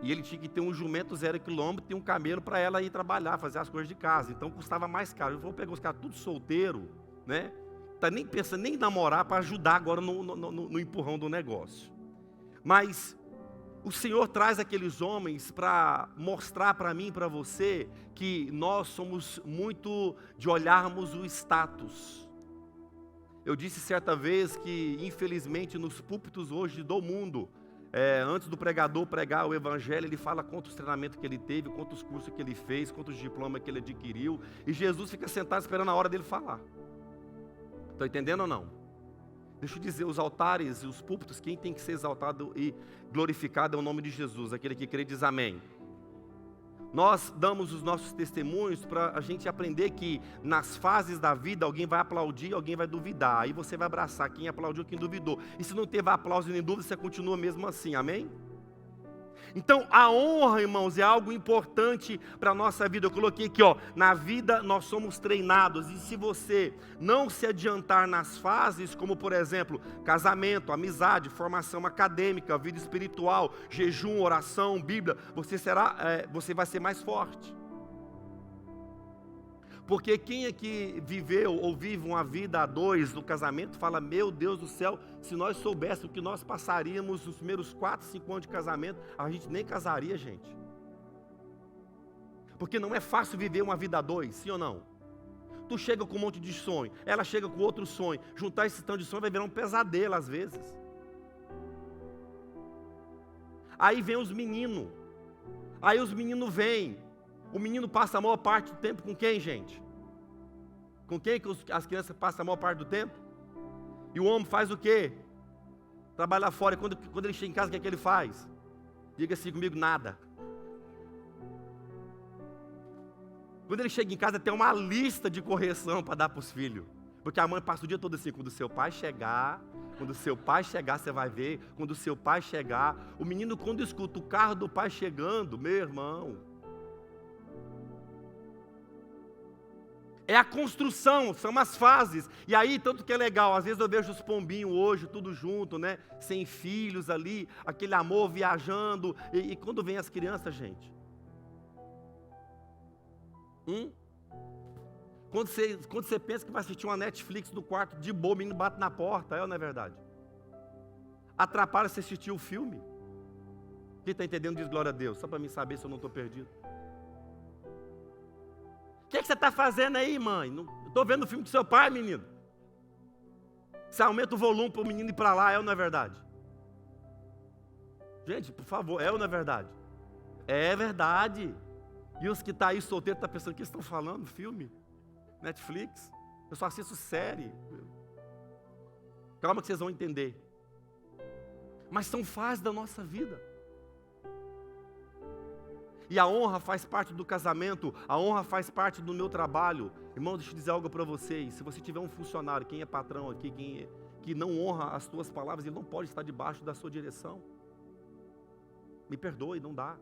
E ele tinha que ter um jumento 0 quilômetro e um camelo para ela ir trabalhar, fazer as coisas de casa. Então custava mais caro. Eu vou pegar os caras tudo solteiro, né? Tá nem pensando nem em namorar para ajudar agora no empurrão do negócio. Mas o Senhor traz aqueles homens para mostrar para mim e para você que nós somos muito de olharmos o status. Eu disse certa vez que, infelizmente, nos púlpitos hoje do mundo, antes do pregador pregar o evangelho, ele fala quantos treinamentos que ele teve, quantos cursos que ele fez, quantos diplomas que ele adquiriu, e Jesus fica sentado esperando a hora dele falar. Estão entendendo ou não? Deixa eu dizer, os altares e os púlpitos, quem tem que ser exaltado e glorificado é o nome de Jesus. Aquele que crê diz amém. Nós damos os nossos testemunhos para a gente aprender que nas fases da vida alguém vai aplaudir, alguém vai duvidar. Aí você vai abraçar quem aplaudiu, quem duvidou. E se não teve aplauso nem dúvida, você continua mesmo assim, amém? Então a honra, irmãos, é algo importante para a nossa vida. Eu coloquei aqui, na vida nós somos treinados. E se você não se adiantar nas fases, como por exemplo, casamento, amizade, formação acadêmica, vida espiritual, jejum, oração, Bíblia, você vai ser mais forte. Porque quem aqui viveu ou vive uma vida a dois no casamento, fala, meu Deus do céu, se nós soubéssemos o que nós passaríamos nos primeiros 4, 5 anos de casamento, a gente nem casaria, gente. Porque não é fácil viver uma vida a dois, sim ou não? Tu chega com um monte de sonho, ela chega com outro sonho, juntar esse tanto de sonho vai virar um pesadelo às vezes. Aí vem os meninos, vêm. O menino passa a maior parte do tempo com quem, gente? Com quem que as crianças passam a maior parte do tempo? E o homem faz o quê? Trabalha fora. E quando ele chega em casa, o que é que ele faz? Diga assim comigo, nada. Quando ele chega em casa, tem uma lista de correção para dar para os filhos. Porque a mãe passa o dia todo assim, quando o seu pai chegar, você vai ver. Quando o seu pai chegar, o menino quando escuta o carro do pai chegando, meu irmão, é a construção, são as fases. E aí, tanto que é legal, às vezes eu vejo os pombinhos hoje, tudo junto, né? Sem filhos ali, aquele amor viajando. E quando vem as crianças, gente? Quando você pensa que vai assistir uma Netflix no quarto, de boa, o menino bate na porta, ou não é verdade? Atrapalha você assistir o filme. Quem está entendendo diz glória a Deus, só para mim saber se eu não estou perdido. O que você está fazendo aí, mãe? Estou vendo o filme do seu pai, menino. Você aumenta o volume para o menino ir para lá, ou não é verdade? Gente, por favor, ou não é verdade? É verdade. E os que estão aí solteiros estão pensando, o que estão falando? Filme? Netflix? Eu só assisto série. Calma que vocês vão entender. Mas são fases da nossa vida. E a honra faz parte do casamento, a honra faz parte do meu trabalho. Irmão, deixa eu dizer algo para vocês. Se você tiver um funcionário, quem é patrão aqui, que não honra as tuas palavras, ele não pode estar debaixo da sua direção. Me perdoe, não dá.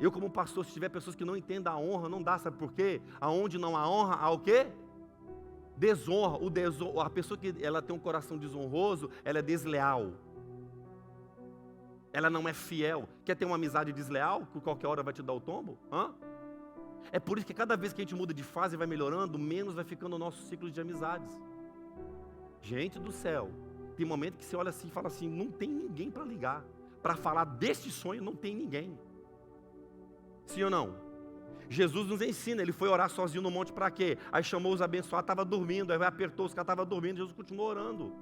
Eu como pastor, se tiver pessoas que não entendem a honra, não dá, sabe por quê? Aonde não há honra, há o quê? Desonra. A pessoa que ela tem um coração desonroso, ela é desleal. Ela não é fiel. Quer ter uma amizade desleal, que qualquer hora vai te dar o tombo? É por isso que cada vez que a gente muda de fase e vai melhorando, menos vai ficando o nosso ciclo de amizades. Gente do céu, tem momento que você olha assim e fala assim, não tem ninguém para ligar. Para falar deste sonho, não tem ninguém. Sim ou não? Jesus nos ensina, ele foi orar sozinho no monte para quê? Aí chamou os abençoados, estava dormindo, aí apertou os caras, estavam dormindo, Jesus continuou orando.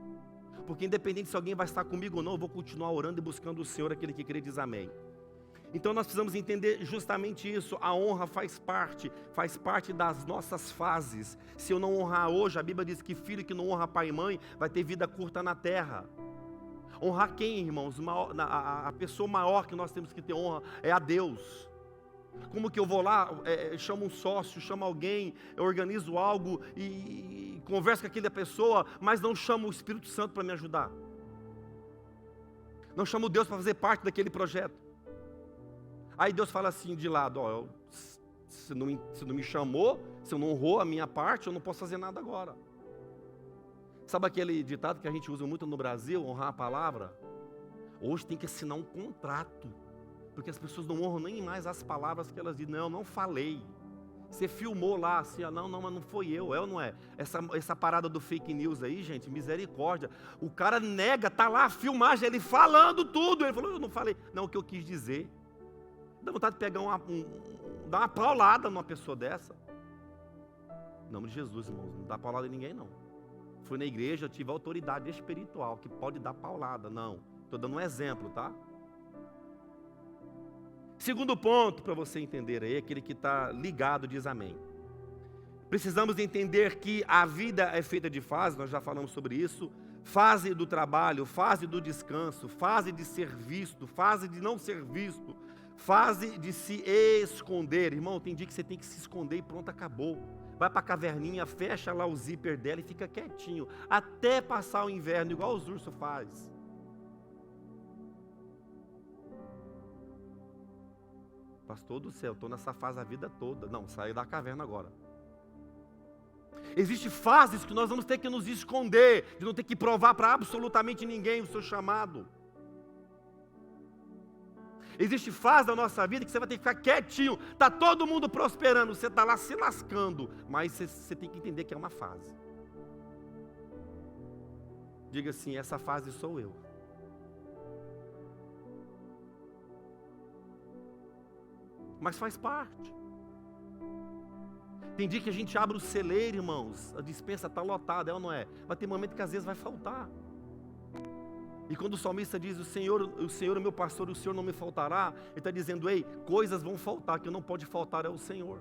Porque independente se alguém vai estar comigo ou não, eu vou continuar orando e buscando o Senhor, aquele que crê diz amém. Então nós precisamos entender justamente isso, a honra faz parte das nossas fases. Se eu não honrar hoje, a Bíblia diz que filho que não honra pai e mãe, vai ter vida curta na terra. Honrar quem, irmãos? A pessoa maior que nós temos que ter honra é a Deus. Como que eu vou lá, chamo um sócio, chamo alguém, eu organizo algo e converso com aquela pessoa, mas não chamo o Espírito Santo para me ajudar. Não chamo Deus para fazer parte daquele projeto. Aí Deus fala assim de lado, ó, se não me chamou, se eu não honrou a minha parte, eu não posso fazer nada agora. Sabe aquele ditado que a gente usa muito no Brasil, honrar a palavra? Hoje tem que assinar um contrato, porque as pessoas não honram nem mais as palavras que elas dizem. Não, eu não falei. Você filmou lá assim, não, mas não foi eu, é ou não é? Essa parada do fake news aí, gente, misericórdia. O cara nega, tá lá a filmagem, ele falando tudo. Ele falou, eu não falei. Não, o que eu quis dizer. Dá vontade de pegar dar uma paulada numa pessoa dessa. Em nome de Jesus, irmãos, não dá paulada em ninguém, não. Fui na igreja, eu tive autoridade espiritual, que pode dar paulada. Não, estou dando um exemplo, tá? Segundo ponto para você entender aí, aquele que está ligado diz amém. Precisamos entender que a vida é feita de fases, nós já falamos sobre isso. Fase do trabalho, fase do descanso, fase de ser visto, fase de não ser visto, fase de se esconder. Irmão, tem dia que você tem que se esconder e pronto, acabou. Vai para a caverninha, fecha lá o zíper dela e fica quietinho, até passar o inverno, igual os ursos fazem. Pastor do céu, estou nessa fase a vida toda. Não, saí da caverna agora. Existem fases que nós vamos ter que nos esconder, de não ter que provar para absolutamente ninguém o seu chamado. Existe fase da nossa vida que você vai ter que ficar quietinho. Está todo mundo prosperando, você está lá se lascando. Mas você tem que entender que é uma fase. Diga assim, essa fase sou eu. Mas faz parte. Tem dia que a gente abre o celeiro, irmãos, a despensa está lotada, é ou não é? Vai ter momento que às vezes vai faltar. E quando o salmista diz, o Senhor é o meu pastor, o Senhor não me faltará, ele está dizendo, ei, coisas vão faltar, que não pode faltar é o Senhor.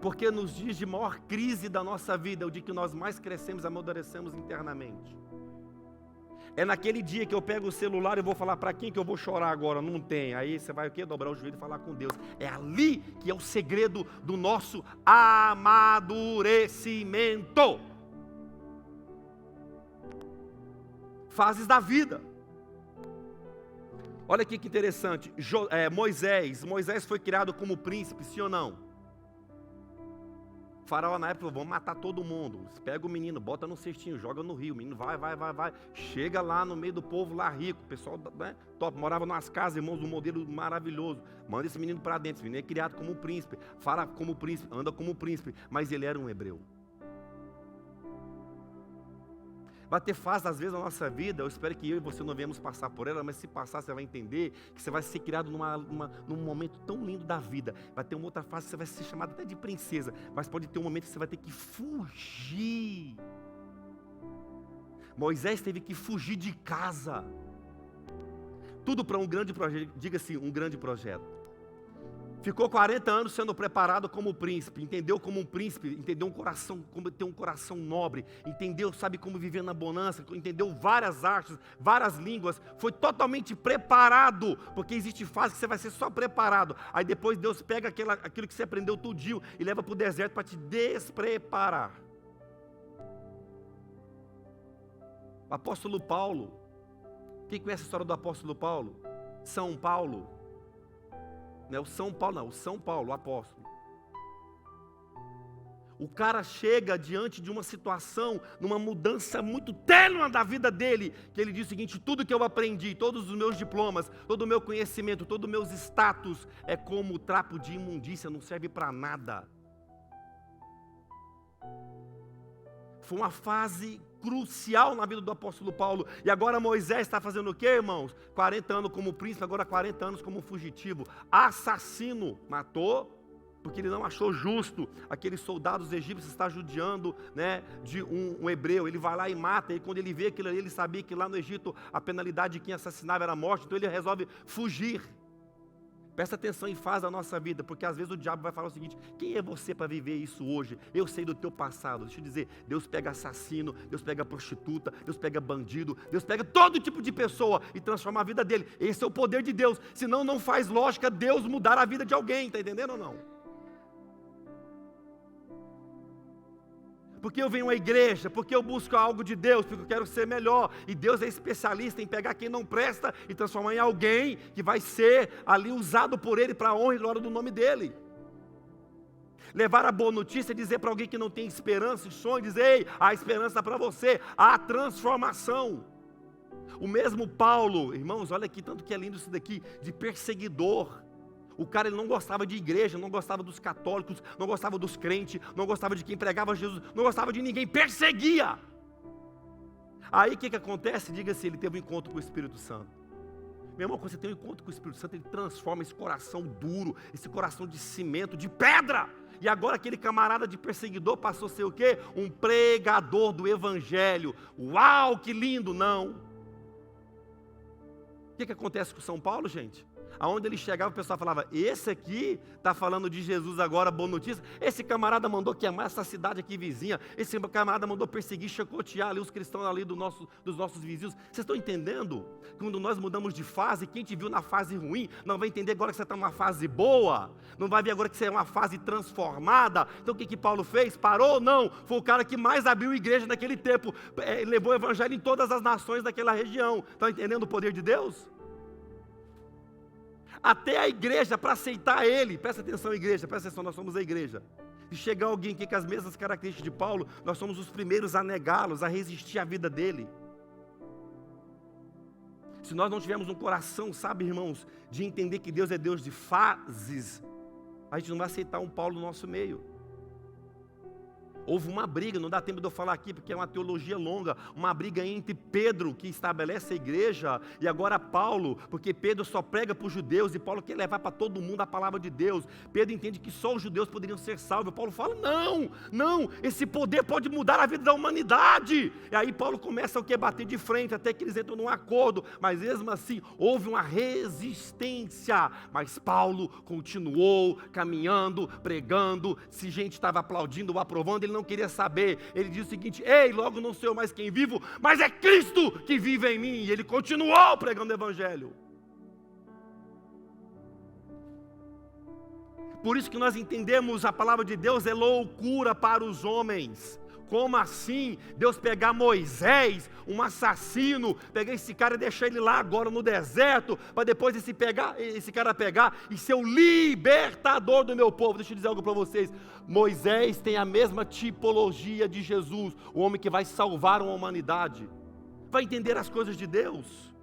Porque nos dias de maior crise da nossa vida, é o dia que nós mais crescemos e amadurecemos internamente. É naquele dia que eu pego o celular e vou falar para quem que eu vou chorar agora? Não tem. Aí você vai o quê? Dobrar o joelho e falar com Deus. É ali que é o segredo do nosso amadurecimento. Fases da vida. Olha aqui que interessante. Moisés foi criado como príncipe, sim ou não? O faraó na época falou, vamos matar todo mundo. Pega o menino, bota no cestinho, joga no rio. O menino vai. Chega lá no meio do povo lá rico. O pessoal, né, top, morava nas casas, irmãos, um modelo maravilhoso. Manda esse menino para dentro. Esse menino é criado como príncipe. Fala como príncipe, anda como príncipe. Mas ele era um hebreu. Vai ter fase, às vezes, na nossa vida, eu espero que eu e você não venhamos passar por ela, mas se passar, você vai entender que você vai ser criado num momento tão lindo da vida. Vai ter uma outra fase que você vai ser chamado até de princesa, mas pode ter um momento que você vai ter que fugir. Moisés teve que fugir de casa. Tudo para um grande projeto, diga assim, um grande projeto. Ficou 40 anos sendo preparado como príncipe, entendeu como um príncipe, entendeu um coração, como ter um coração nobre, entendeu, sabe como viver na bonança, entendeu várias artes, várias línguas, foi totalmente preparado, porque existe fase que você vai ser só preparado, aí depois Deus pega aquilo que você aprendeu tudinho e leva para o deserto para te despreparar. O apóstolo Paulo, quem conhece a história do apóstolo Paulo? São Paulo. Não é o São Paulo, não, o São Paulo, o apóstolo. O cara chega diante de uma situação, numa mudança muito tênue da vida dele, que ele diz o seguinte, tudo que eu aprendi, todos os meus diplomas, todo o meu conhecimento, todos os meus status, é como trapo de imundícia, não serve para nada. Foi uma fase crucial na vida do apóstolo Paulo. E agora Moisés está fazendo o quê, irmãos? 40 anos como príncipe, agora 40 anos como fugitivo. Assassino, matou, porque ele não achou justo aqueles soldados egípcios estar judiando, né, de um hebreu. Ele vai lá e mata, e quando ele vê aquilo ali, ele sabia que lá no Egito a penalidade de quem assassinava era a morte, então ele resolve fugir. Presta atenção em fase da nossa vida, porque às vezes o diabo vai falar o seguinte, quem é você para viver isso hoje? Eu sei do teu passado. Deixa eu dizer, Deus pega assassino, Deus pega prostituta, Deus pega bandido, Deus pega todo tipo de pessoa e transforma a vida dele. Esse é o poder de Deus, senão não faz lógica Deus mudar a vida de alguém, está entendendo ou não? Porque eu venho à igreja, porque eu busco algo de Deus, porque eu quero ser melhor. E Deus é especialista em pegar quem não presta e transformar em alguém que vai ser ali usado por Ele para a honra e glória do nome dEle. Levar a boa notícia é dizer para alguém que não tem esperança e sonho, dizer: ei, há esperança para você, há transformação. O mesmo Paulo, irmãos, olha aqui, tanto que é lindo isso daqui, de perseguidor. O cara, ele não gostava de igreja, não gostava dos católicos, não gostava dos crentes, não gostava de quem pregava Jesus, não gostava de ninguém, perseguia. Aí o que acontece? Diga-se, ele teve um encontro com o Espírito Santo. Meu irmão, quando você tem um encontro com o Espírito Santo, ele transforma esse coração duro, esse coração de cimento, de pedra. E agora aquele camarada de perseguidor passou a ser o quê? Um pregador do Evangelho. Uau, que lindo! Não. O que acontece com São Paulo, gente? Aonde ele chegava, o pessoal falava: esse aqui está falando de Jesus agora, boa notícia. Esse camarada mandou queimar essa cidade aqui vizinha. Esse camarada mandou perseguir, chicotear ali os cristãos ali dos nossos vizinhos. Vocês estão entendendo? Quando nós mudamos de fase, quem te viu na fase ruim, não vai entender agora que você está numa fase boa. Não vai ver agora que você é uma fase transformada. Então o que Paulo fez? Parou? Não. Foi o cara que mais abriu igreja naquele tempo. Levou o evangelho em todas as nações daquela região. Estão entendendo o poder de Deus? Até a igreja, para aceitar ele, presta atenção, igreja, presta atenção, nós somos a igreja. Se chegar alguém aqui com as mesmas características de Paulo, nós somos os primeiros a negá-los, a resistir à vida dele. Se nós não tivermos um coração, sabe, irmãos, de entender que Deus é Deus de fases, a gente não vai aceitar um Paulo no nosso meio. Houve uma briga, não dá tempo de eu falar aqui porque é uma teologia longa, uma briga entre Pedro, que estabelece a igreja, e agora Paulo, porque Pedro só prega para os judeus e Paulo quer levar para todo mundo a palavra de Deus. Pedro entende que só os judeus poderiam ser salvos. Paulo fala: não, esse poder pode mudar a vida da humanidade. E aí Paulo começa a bater de frente, até que eles entram num acordo, mas mesmo assim houve uma resistência. Mas Paulo continuou caminhando, pregando. Se gente estava aplaudindo ou aprovando, ele não queria saber. Ele diz o seguinte: ei, logo não sou eu mais quem vivo, mas é Cristo que vive em mim. E ele continuou pregando o evangelho. Por isso que nós entendemos a palavra de Deus é loucura para os homens. Como assim Deus pegar Moisés, um assassino, pegar esse cara e deixar ele lá agora no deserto, para depois esse cara pegar e ser o libertador do meu povo? Deixa eu dizer algo para vocês: Moisés tem a mesma tipologia de Jesus, o homem que vai salvar uma humanidade, vai entender as coisas de Deus.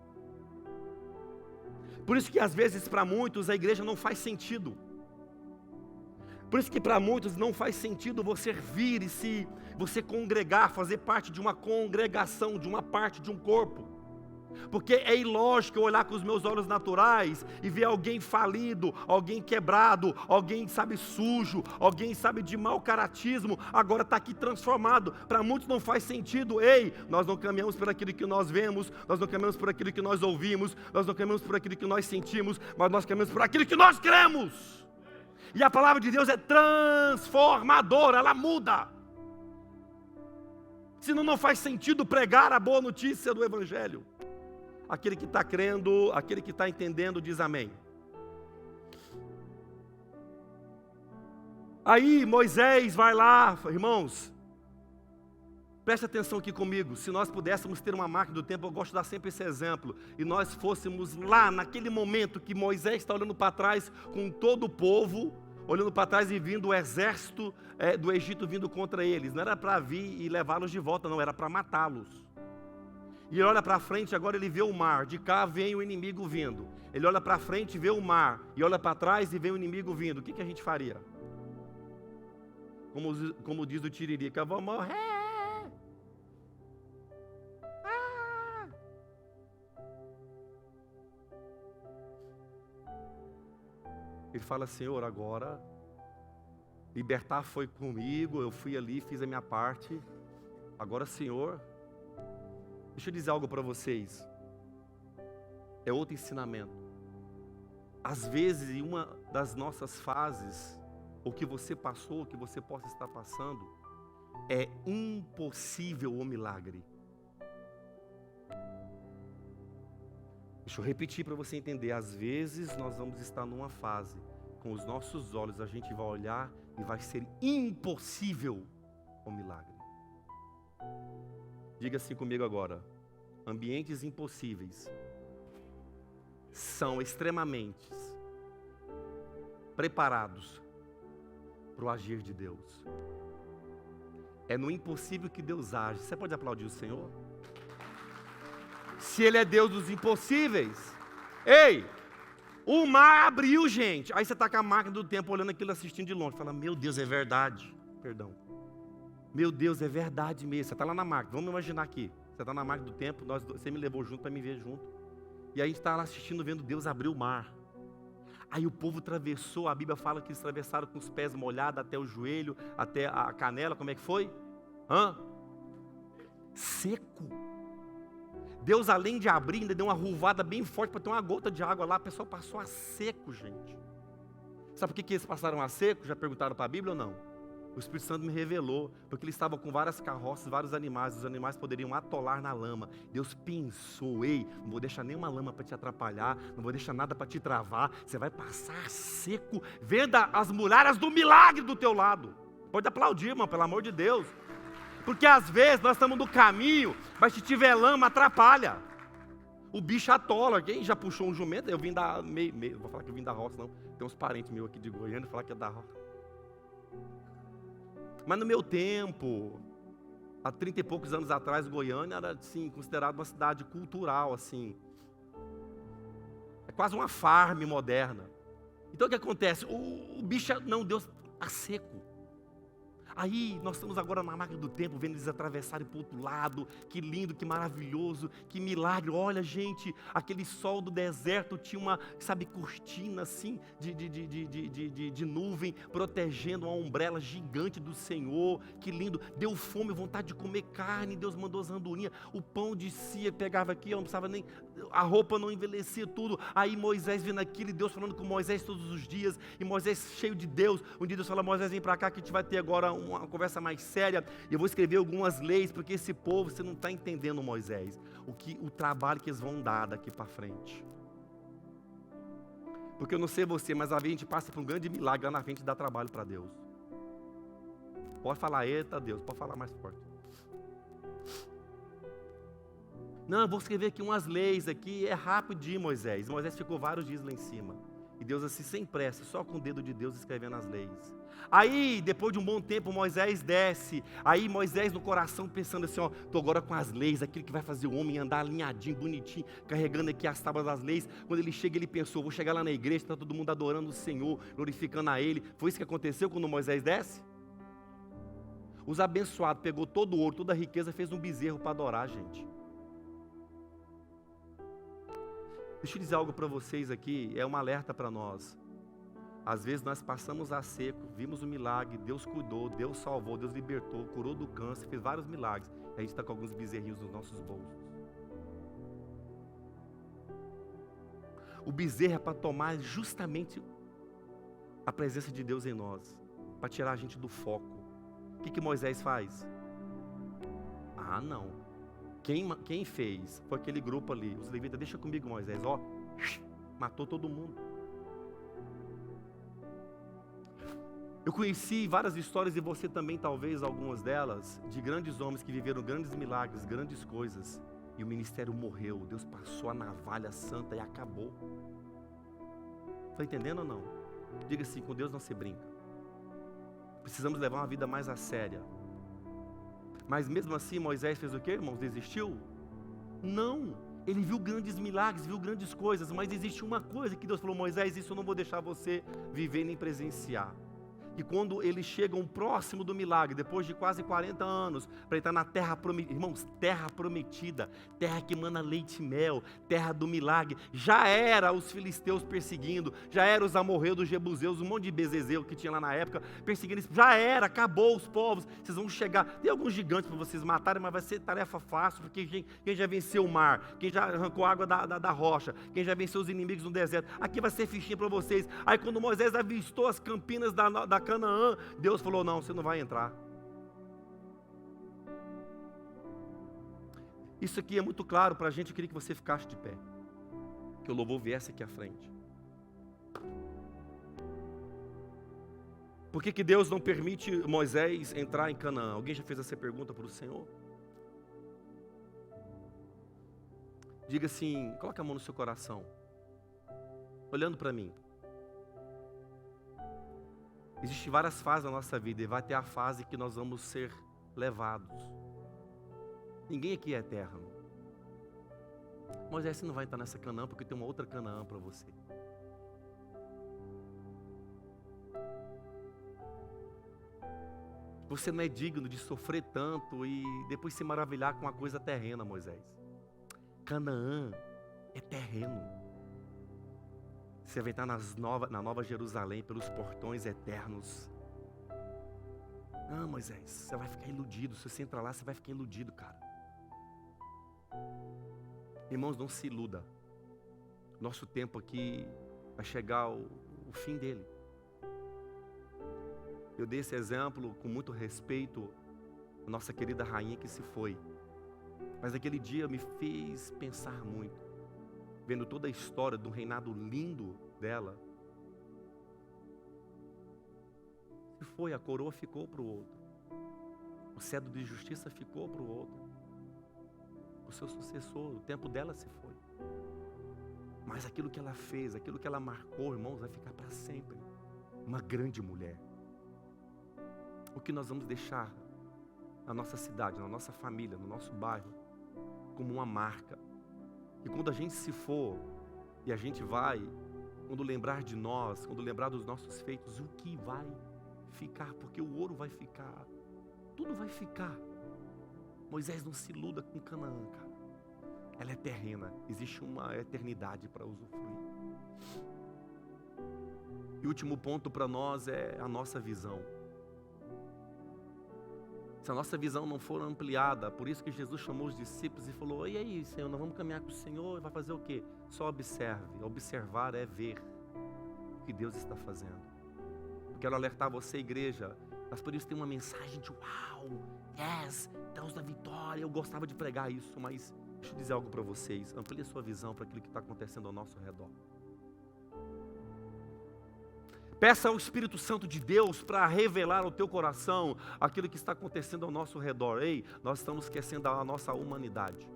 Por isso que às vezes para muitos a igreja não faz sentido. Por isso que para muitos não faz sentido você vir e se você congregar, fazer parte de uma congregação, de uma parte de um corpo. Porque é ilógico eu olhar com os meus olhos naturais e ver alguém falido, alguém quebrado, alguém, sabe, sujo, alguém, sabe, de mau caratismo, agora está aqui transformado. Para muitos não faz sentido. Ei, nós não caminhamos por aquilo que nós vemos, nós não caminhamos por aquilo que nós ouvimos, nós não caminhamos por aquilo que nós sentimos, mas nós caminhamos por aquilo que nós cremos. E a palavra de Deus é transformadora, ela muda. Senão não faz sentido pregar a boa notícia do Evangelho. Aquele que está crendo, aquele que está entendendo, diz amém. Aí Moisés vai lá, irmãos, preste atenção aqui comigo. Se nós pudéssemos ter uma máquina do tempo, eu gosto de dar sempre esse exemplo, e nós fôssemos lá, naquele momento que Moisés está olhando para trás com todo o povo, olhando para trás e vindo o exército do Egito vindo contra eles. Não era para vir e levá-los de volta, não, era para matá-los. E ele olha para frente, agora ele vê o mar, de cá vem o inimigo vindo. Ele olha para frente e vê o mar, e olha para trás e vê o inimigo vindo. O que a gente faria? Como diz o Tiririca: vou morrer. Ele fala: Senhor, agora libertar foi comigo, eu fui ali, fiz a minha parte. Agora, Senhor, deixa eu dizer algo para vocês. É outro ensinamento. Às vezes, em uma das nossas fases, o que você passou, o que você possa estar passando, é impossível o milagre. Deixa eu repetir para você entender. Às vezes nós vamos estar numa fase, com os nossos olhos a gente vai olhar e vai ser impossível o milagre. Diga assim comigo agora. Ambientes impossíveis são extremamente preparados para o agir de Deus. É no impossível que Deus age. Você pode aplaudir o Senhor? Se Ele é Deus dos impossíveis. Ei, o mar abriu, gente. Aí você está com a máquina do tempo olhando aquilo, assistindo de longe. Fala, meu Deus, é verdade. Perdão. Meu Deus, é verdade mesmo. Você está lá na máquina. Vamos imaginar aqui. Você está na máquina do tempo, você me levou junto para me ver junto. E aí a gente está lá assistindo, vendo Deus abrir o mar. Aí o povo atravessou, a Bíblia fala que eles atravessaram com os pés molhados até o joelho, até a canela, como é que foi? Seco. Deus, além de abrir, ainda deu uma ruvada bem forte para ter uma gota de água lá, a pessoa passou a seco, gente. Sabe por que eles passaram a seco? Já perguntaram para a Bíblia ou não? O Espírito Santo me revelou, porque eles estavam com várias carroças, vários animais, os animais poderiam atolar na lama. Deus pensou, ei, não vou deixar nenhuma lama para te atrapalhar, não vou deixar nada para te travar, você vai passar seco, vendo as muralhas do milagre do teu lado. Pode aplaudir, irmão, pelo amor de Deus. Porque às vezes nós estamos no caminho, mas se tiver lama, atrapalha. O bicho atola. Quem já puxou um jumento? Eu vim da, não vou falar que eu vim da roça, não. Tem uns parentes meus aqui de Goiânia, falar que é da roça. Mas no meu tempo, há 30 e poucos anos atrás, Goiânia era, assim, considerada uma cidade cultural, assim. É quase uma farm moderna. Então o que acontece? O bicho, não, Deus está seco. Aí nós estamos agora na máquina do tempo, vendo eles atravessarem para o outro lado. Que lindo, que maravilhoso, que milagre. Olha, gente, aquele sol do deserto tinha uma, sabe, cortina assim, de nuvem, protegendo uma ombrela gigante do Senhor. Que lindo, deu fome, vontade de comer carne. Deus mandou as andorinhas, o pão descia, pegava aqui, eu não precisava nem, a roupa não envelhecia tudo. Aí Moisés vendo aquilo, e Deus falando com Moisés todos os dias, e Moisés cheio de Deus. Um dia Deus fala, Moisés, vem para cá que a gente vai ter agora uma conversa mais séria, e eu vou escrever algumas leis, porque esse povo, você não está entendendo, Moisés, o trabalho que eles vão dar daqui para frente. Porque eu não sei você, mas a gente passa por um grande milagre lá na frente e dá trabalho para Deus. Pode falar, eita Deus, pode falar mais forte. Não, eu vou escrever aqui umas leis aqui, é rapidinho, Moisés. Moisés ficou vários dias lá em cima. E Deus assim, sem pressa, só com o dedo de Deus escrevendo as leis. Aí, depois de um bom tempo, Moisés desce. Aí Moisés no coração pensando assim, ó, estou agora com as leis, aquilo que vai fazer o homem andar alinhadinho, bonitinho, carregando aqui as tábuas das leis. Quando ele chega, ele pensou, vou chegar lá na igreja, está todo mundo adorando o Senhor, glorificando a Ele. Foi isso que aconteceu quando Moisés desce? Os abençoados pegou todo o ouro, toda a riqueza, fez um bezerro para adorar, gente. Deixa eu dizer algo para vocês aqui, é um alerta para nós. Às vezes nós passamos a seco, vimos o milagre, Deus cuidou, Deus salvou, Deus libertou, curou do câncer, fez vários milagres. A gente está com alguns bezerrinhos nos nossos bolsos. O bezerro é para tomar justamente a presença de Deus em nós, para tirar a gente do foco. O que Moisés faz? Ah, não. Quem fez? Foi aquele grupo ali, os levitas, deixa comigo, Moisés, ó, matou todo mundo. Eu conheci várias histórias, e você também talvez algumas delas, de grandes homens que viveram grandes milagres, grandes coisas, e o ministério morreu, Deus passou a navalha santa e acabou. Está entendendo ou não? Diga assim, com Deus não se brinca. Precisamos levar uma vida mais a séria. Mas mesmo assim Moisés fez o quê, irmãos? Desistiu? Não, ele viu grandes milagres, viu grandes coisas, mas existe uma coisa que Deus falou, Moisés, isso eu não vou deixar você viver nem presenciar. E quando eles chegam próximo do milagre, depois de quase 40 anos, para entrar na terra prometida, irmãos, terra prometida, terra que emana leite e mel, terra do milagre, já era os filisteus perseguindo, já era os amorreus, dos jebuseus, um monte de bezezeu que tinha lá na época, perseguindo, já era, acabou os povos, vocês vão chegar, tem alguns gigantes para vocês matarem, mas vai ser tarefa fácil, porque quem já venceu o mar, quem já arrancou a água da rocha, quem já venceu os inimigos no deserto, aqui vai ser fichinha para vocês. Aí quando Moisés avistou as campinas da Canaã, Deus falou, não, você não vai entrar. Isso aqui é muito claro para a gente, eu queria que você ficasse de pé, que o louvor viesse aqui à frente. Por que Deus não permite Moisés entrar em Canaã? Alguém já fez essa pergunta para o Senhor? Diga assim, coloca a mão no seu coração, olhando para mim. Existem várias fases na nossa vida e vai ter a fase que nós vamos ser levados. Ninguém aqui é eterno. Moisés, você não vai entrar nessa Canaã porque tem uma outra Canaã para você. Você não é digno de sofrer tanto e depois se maravilhar com uma coisa terrena, Moisés. Canaã é terreno. Você vai entrar na Nova Jerusalém pelos portões eternos. Não, Moisés, você vai ficar iludido. Se você entrar lá, você vai ficar iludido, cara. Irmãos, não se iluda. Nosso tempo aqui vai chegar o fim dele. Eu dei esse exemplo com muito respeito à nossa querida rainha que se foi. Mas aquele dia me fez pensar muito. Vendo toda a história do reinado lindo dela. Se foi, a coroa ficou para o outro. O cetro de justiça ficou para o outro. O seu sucessor, o tempo dela se foi. Mas aquilo que ela fez, aquilo que ela marcou, irmãos, vai ficar para sempre. Uma grande mulher. O que nós vamos deixar na nossa cidade, na nossa família, no nosso bairro, como uma marca. E quando a gente se for, e a gente vai, quando lembrar de nós, quando lembrar dos nossos feitos, o que vai ficar? Porque o ouro vai ficar, tudo vai ficar. Moisés, não se iluda com Canaã, cara. Ela é terrena, existe uma eternidade para usufruir. E o último ponto para nós é a nossa visão. Se a nossa visão não for ampliada, por isso que Jesus chamou os discípulos e falou, e aí, Senhor, nós vamos caminhar com o Senhor, vai fazer o quê? Só observe. Observar é ver o que Deus está fazendo. Eu quero alertar você, igreja, nós podemos ter uma mensagem de uau, yes, Deus da vitória. Eu gostava de pregar isso, mas deixa eu dizer algo para vocês. Amplie a sua visão para aquilo que está acontecendo ao nosso redor. Peça ao Espírito Santo de Deus para revelar ao teu coração aquilo que está acontecendo ao nosso redor. Ei, nós estamos esquecendo a nossa humanidade.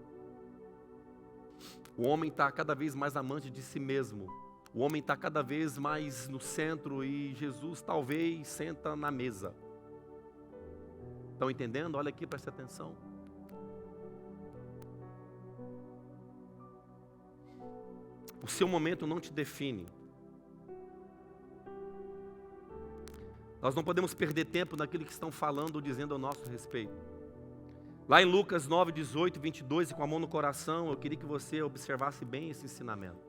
O homem está cada vez mais amante de si mesmo. O homem está cada vez mais no centro e Jesus talvez senta na mesa. Estão entendendo? Olha aqui, preste atenção. O seu momento não te define. Nós não podemos perder tempo naquilo que estão falando ou dizendo ao nosso respeito. Lá em Lucas 9, 18, 22, e com a mão no coração, eu queria que você observasse bem esse ensinamento.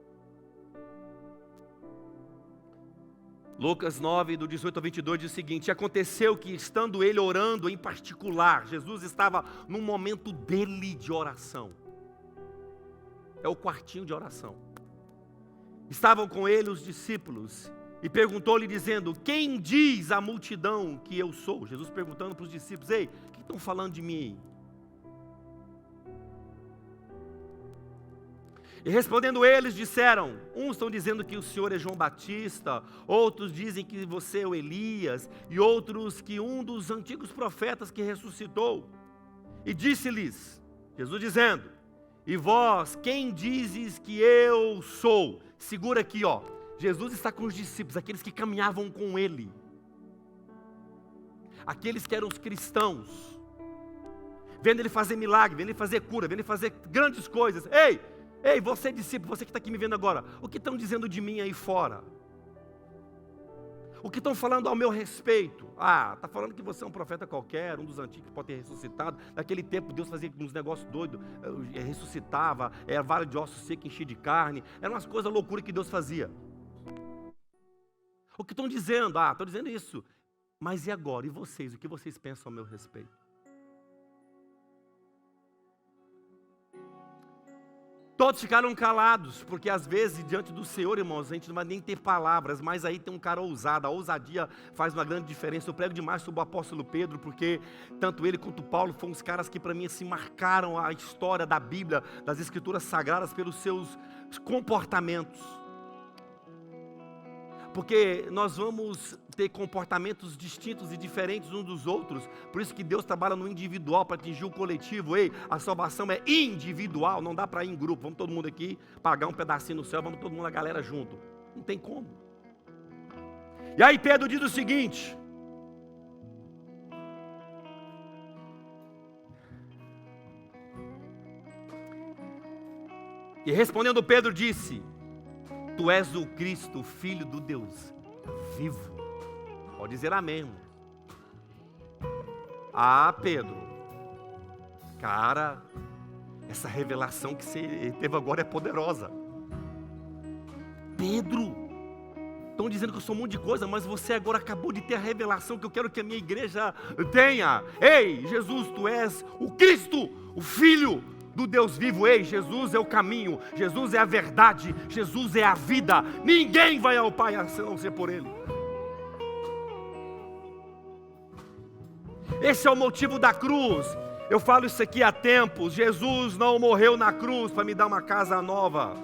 Lucas 9, do 18 ao 22, diz o seguinte: aconteceu que, estando ele orando em particular, Jesus estava num momento dele de oração. É o quartinho de oração. Estavam com ele os discípulos, e perguntou-lhe dizendo, quem diz a multidão que eu sou? Jesus perguntando para os discípulos, ei, o que estão falando de mim? E respondendo eles, disseram, uns estão dizendo que o Senhor é João Batista, outros dizem que você é o Elias, e outros que um dos antigos profetas que ressuscitou. E disse-lhes, Jesus dizendo, e vós, quem dizes que eu sou? Segura aqui, ó. Jesus está com os discípulos, aqueles que caminhavam com ele. Aqueles que eram os cristãos. Vendo ele fazer milagre, vendo ele fazer cura, vendo ele fazer grandes coisas. Ei, você discípulo, você que está aqui me vendo agora. O que estão dizendo de mim aí fora? O que estão falando ao meu respeito? Está falando que você é um profeta qualquer, um dos antigos que pode ter ressuscitado. Naquele tempo Deus fazia uns negócios doidos, ressuscitava, era vara de ossos seca, enchia de carne. Eram umas coisas loucuras que Deus fazia. O que estão dizendo? Estão dizendo isso. Mas e agora? E vocês? O que vocês pensam ao meu respeito? Todos ficaram calados, porque às vezes, diante do Senhor, irmãos, a gente não vai nem ter palavras, mas aí tem um cara ousado, a ousadia faz uma grande diferença. Eu prego demais sobre o apóstolo Pedro, porque tanto ele quanto Paulo foram os caras que para mim assim, marcaram a história da Bíblia, das Escrituras Sagradas, pelos seus comportamentos. Porque nós vamos ter comportamentos distintos e diferentes uns dos outros. Por isso que Deus trabalha no individual para atingir o coletivo. Ei, a salvação é individual, não dá para ir em grupo. Vamos todo mundo aqui pagar um pedacinho no céu, vamos todo mundo, a galera junto. Não tem como. E aí Pedro diz o seguinte: e respondendo Pedro disse: Tu és o Cristo, Filho do Deus vivo. Pode dizer amém. Ah, Pedro, cara, essa revelação que você teve agora é poderosa. Pedro, estão dizendo que eu sou um monte de coisa, mas você agora acabou de ter a revelação que eu quero que a minha igreja tenha. Ei, Jesus, tu és o Cristo, o Filho do Deus vivo. Ei, Jesus é o caminho, Jesus é a verdade, Jesus é a vida. Ninguém vai ao Pai a não ser por Ele. Esse é o motivo da cruz. Eu falo isso aqui há tempos. Jesus não morreu na cruz para me dar uma casa nova.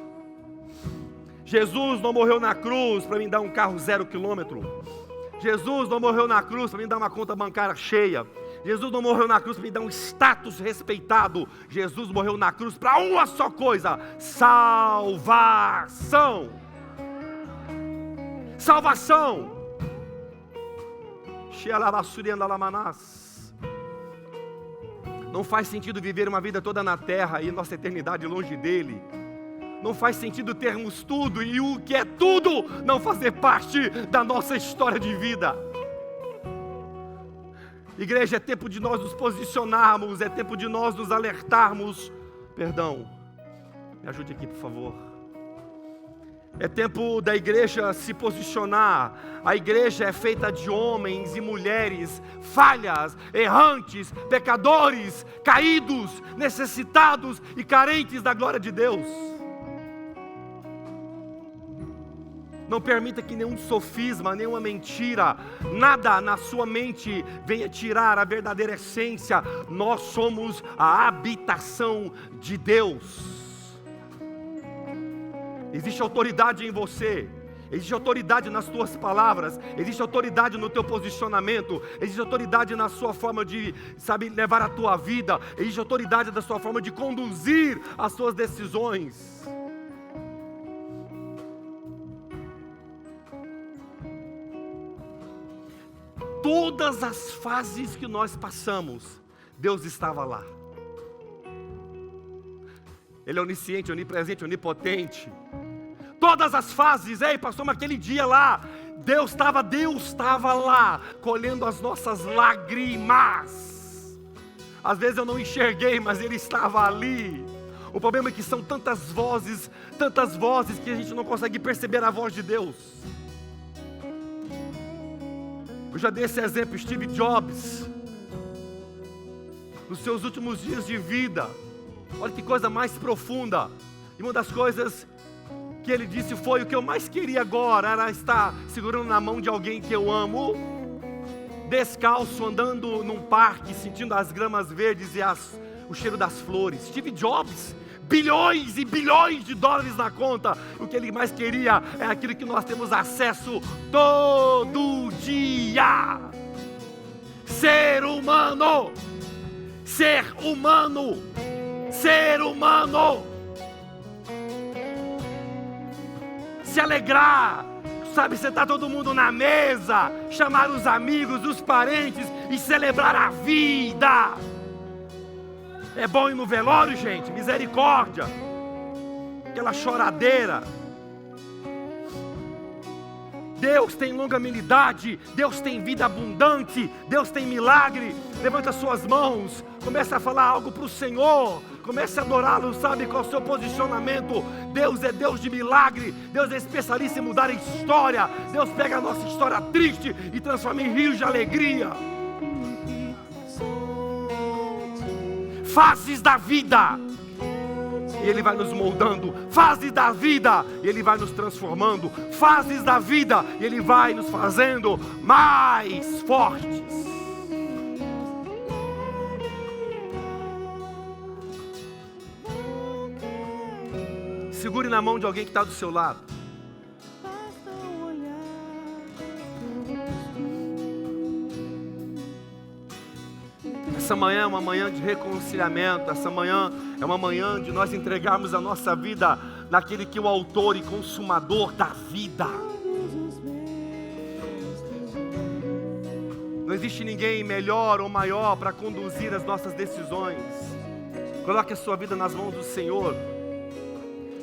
Jesus não morreu na cruz para me dar um carro 0 quilômetro. Jesus não morreu na cruz para me dar uma conta bancária cheia. Jesus não morreu na cruz para me dar um status respeitado. Jesus morreu na cruz para uma só coisa: salvação. Salvação. Não faz sentido viver uma vida toda na terra e nossa eternidade longe dele. Não faz sentido termos tudo e o que é tudo não fazer parte da nossa história de vida. Igreja, é tempo de nós nos posicionarmos, é tempo de nós nos alertarmos. Perdão, me ajude aqui, por favor. É tempo da igreja se posicionar. A igreja é feita de homens e mulheres falhas, errantes, pecadores, caídos, necessitados e carentes da glória de Deus. Não permita que nenhum sofisma, nenhuma mentira, nada na sua mente venha tirar a verdadeira essência. Nós somos a habitação de Deus. Existe autoridade em você, existe autoridade nas tuas palavras, existe autoridade no teu posicionamento, existe autoridade na sua forma de, levar a tua vida, existe autoridade na sua forma de conduzir as suas decisões. Todas as fases que nós passamos, Deus estava lá. Ele é onisciente, onipresente, onipotente. Todas as fases, ei pastor, mas aquele dia lá, Deus estava lá, colhendo as nossas lágrimas. Às vezes eu não enxerguei, mas Ele estava ali. O problema é que são tantas vozes que a gente não consegue perceber a voz de Deus. Eu já dei esse exemplo, Steve Jobs, nos seus últimos dias de vida. Olha que coisa mais profunda. E uma das coisas que ele disse foi: o que eu mais queria agora era estar segurando na mão de alguém que eu amo, descalço, andando num parque, sentindo as gramas verdes e o cheiro das flores. Steve Jobs, bilhões e bilhões de dólares na conta. O que ele mais queria é aquilo que nós temos acesso todo dia. Ser humano. Ser humano. Ser humano. Se alegrar, sentar todo mundo na mesa, chamar os amigos, os parentes e celebrar a vida. É bom ir no velório, gente, misericórdia, aquela choradeira. Deus tem longanimidade, Deus tem vida abundante, Deus tem milagre. Levanta suas mãos, comece a falar algo para o Senhor, comece a adorá-lo, qual é o seu posicionamento. Deus é Deus de milagre, Deus é especialista em mudar a história. Deus pega a nossa história triste e transforma em rios de alegria. Fases da vida, e Ele vai nos moldando. Fases da vida, e Ele vai nos transformando. Fases da vida, e Ele vai nos fazendo mais fortes. Segure na mão de alguém que está do seu lado. Basta olhar nos Essa manhã é uma manhã de reconciliamento. Essa manhã é uma manhã de nós entregarmos a nossa vida naquele que é o autor e consumador da vida. Não existe ninguém melhor ou maior para conduzir as nossas decisões. Coloque a sua vida nas mãos do Senhor.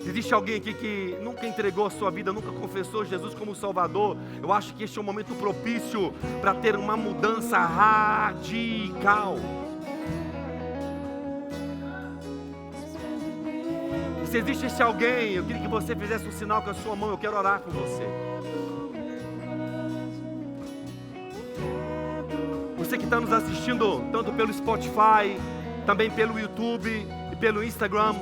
Existe alguém aqui que nunca entregou a sua vida, nunca confessou Jesus como Salvador? Eu acho que este é um momento propício para ter uma mudança radical. E se existe esse alguém, eu queria que você fizesse um sinal com a sua mão. Eu quero orar com você. Você que está nos assistindo tanto pelo Spotify, também pelo YouTube e pelo Instagram,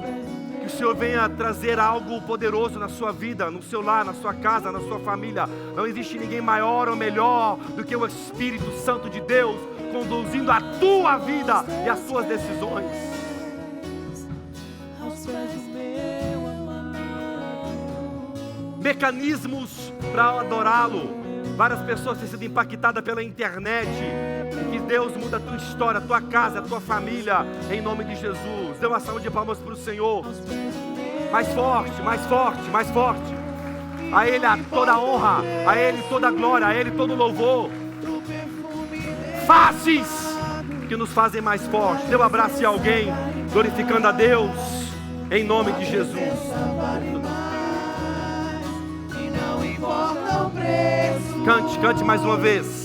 que o Senhor venha trazer algo poderoso na sua vida, no seu lar, na sua casa, na sua família. Não existe ninguém maior ou melhor do que o Espírito Santo de Deus conduzindo a tua vida e as suas decisões. Mecanismos para adorá-lo. Várias pessoas têm sido impactadas pela internet. E que Deus muda a tua história, a tua casa, a tua família, em nome de Jesus. Dê uma salva de palmas para o Senhor. Mais forte, mais forte, mais forte. A Ele toda a honra, a Ele toda a glória, a Ele todo o louvor. Faces que nos fazem mais fortes. Dê um abraço em alguém, glorificando a Deus, em nome de Jesus. Cante, cante mais uma vez.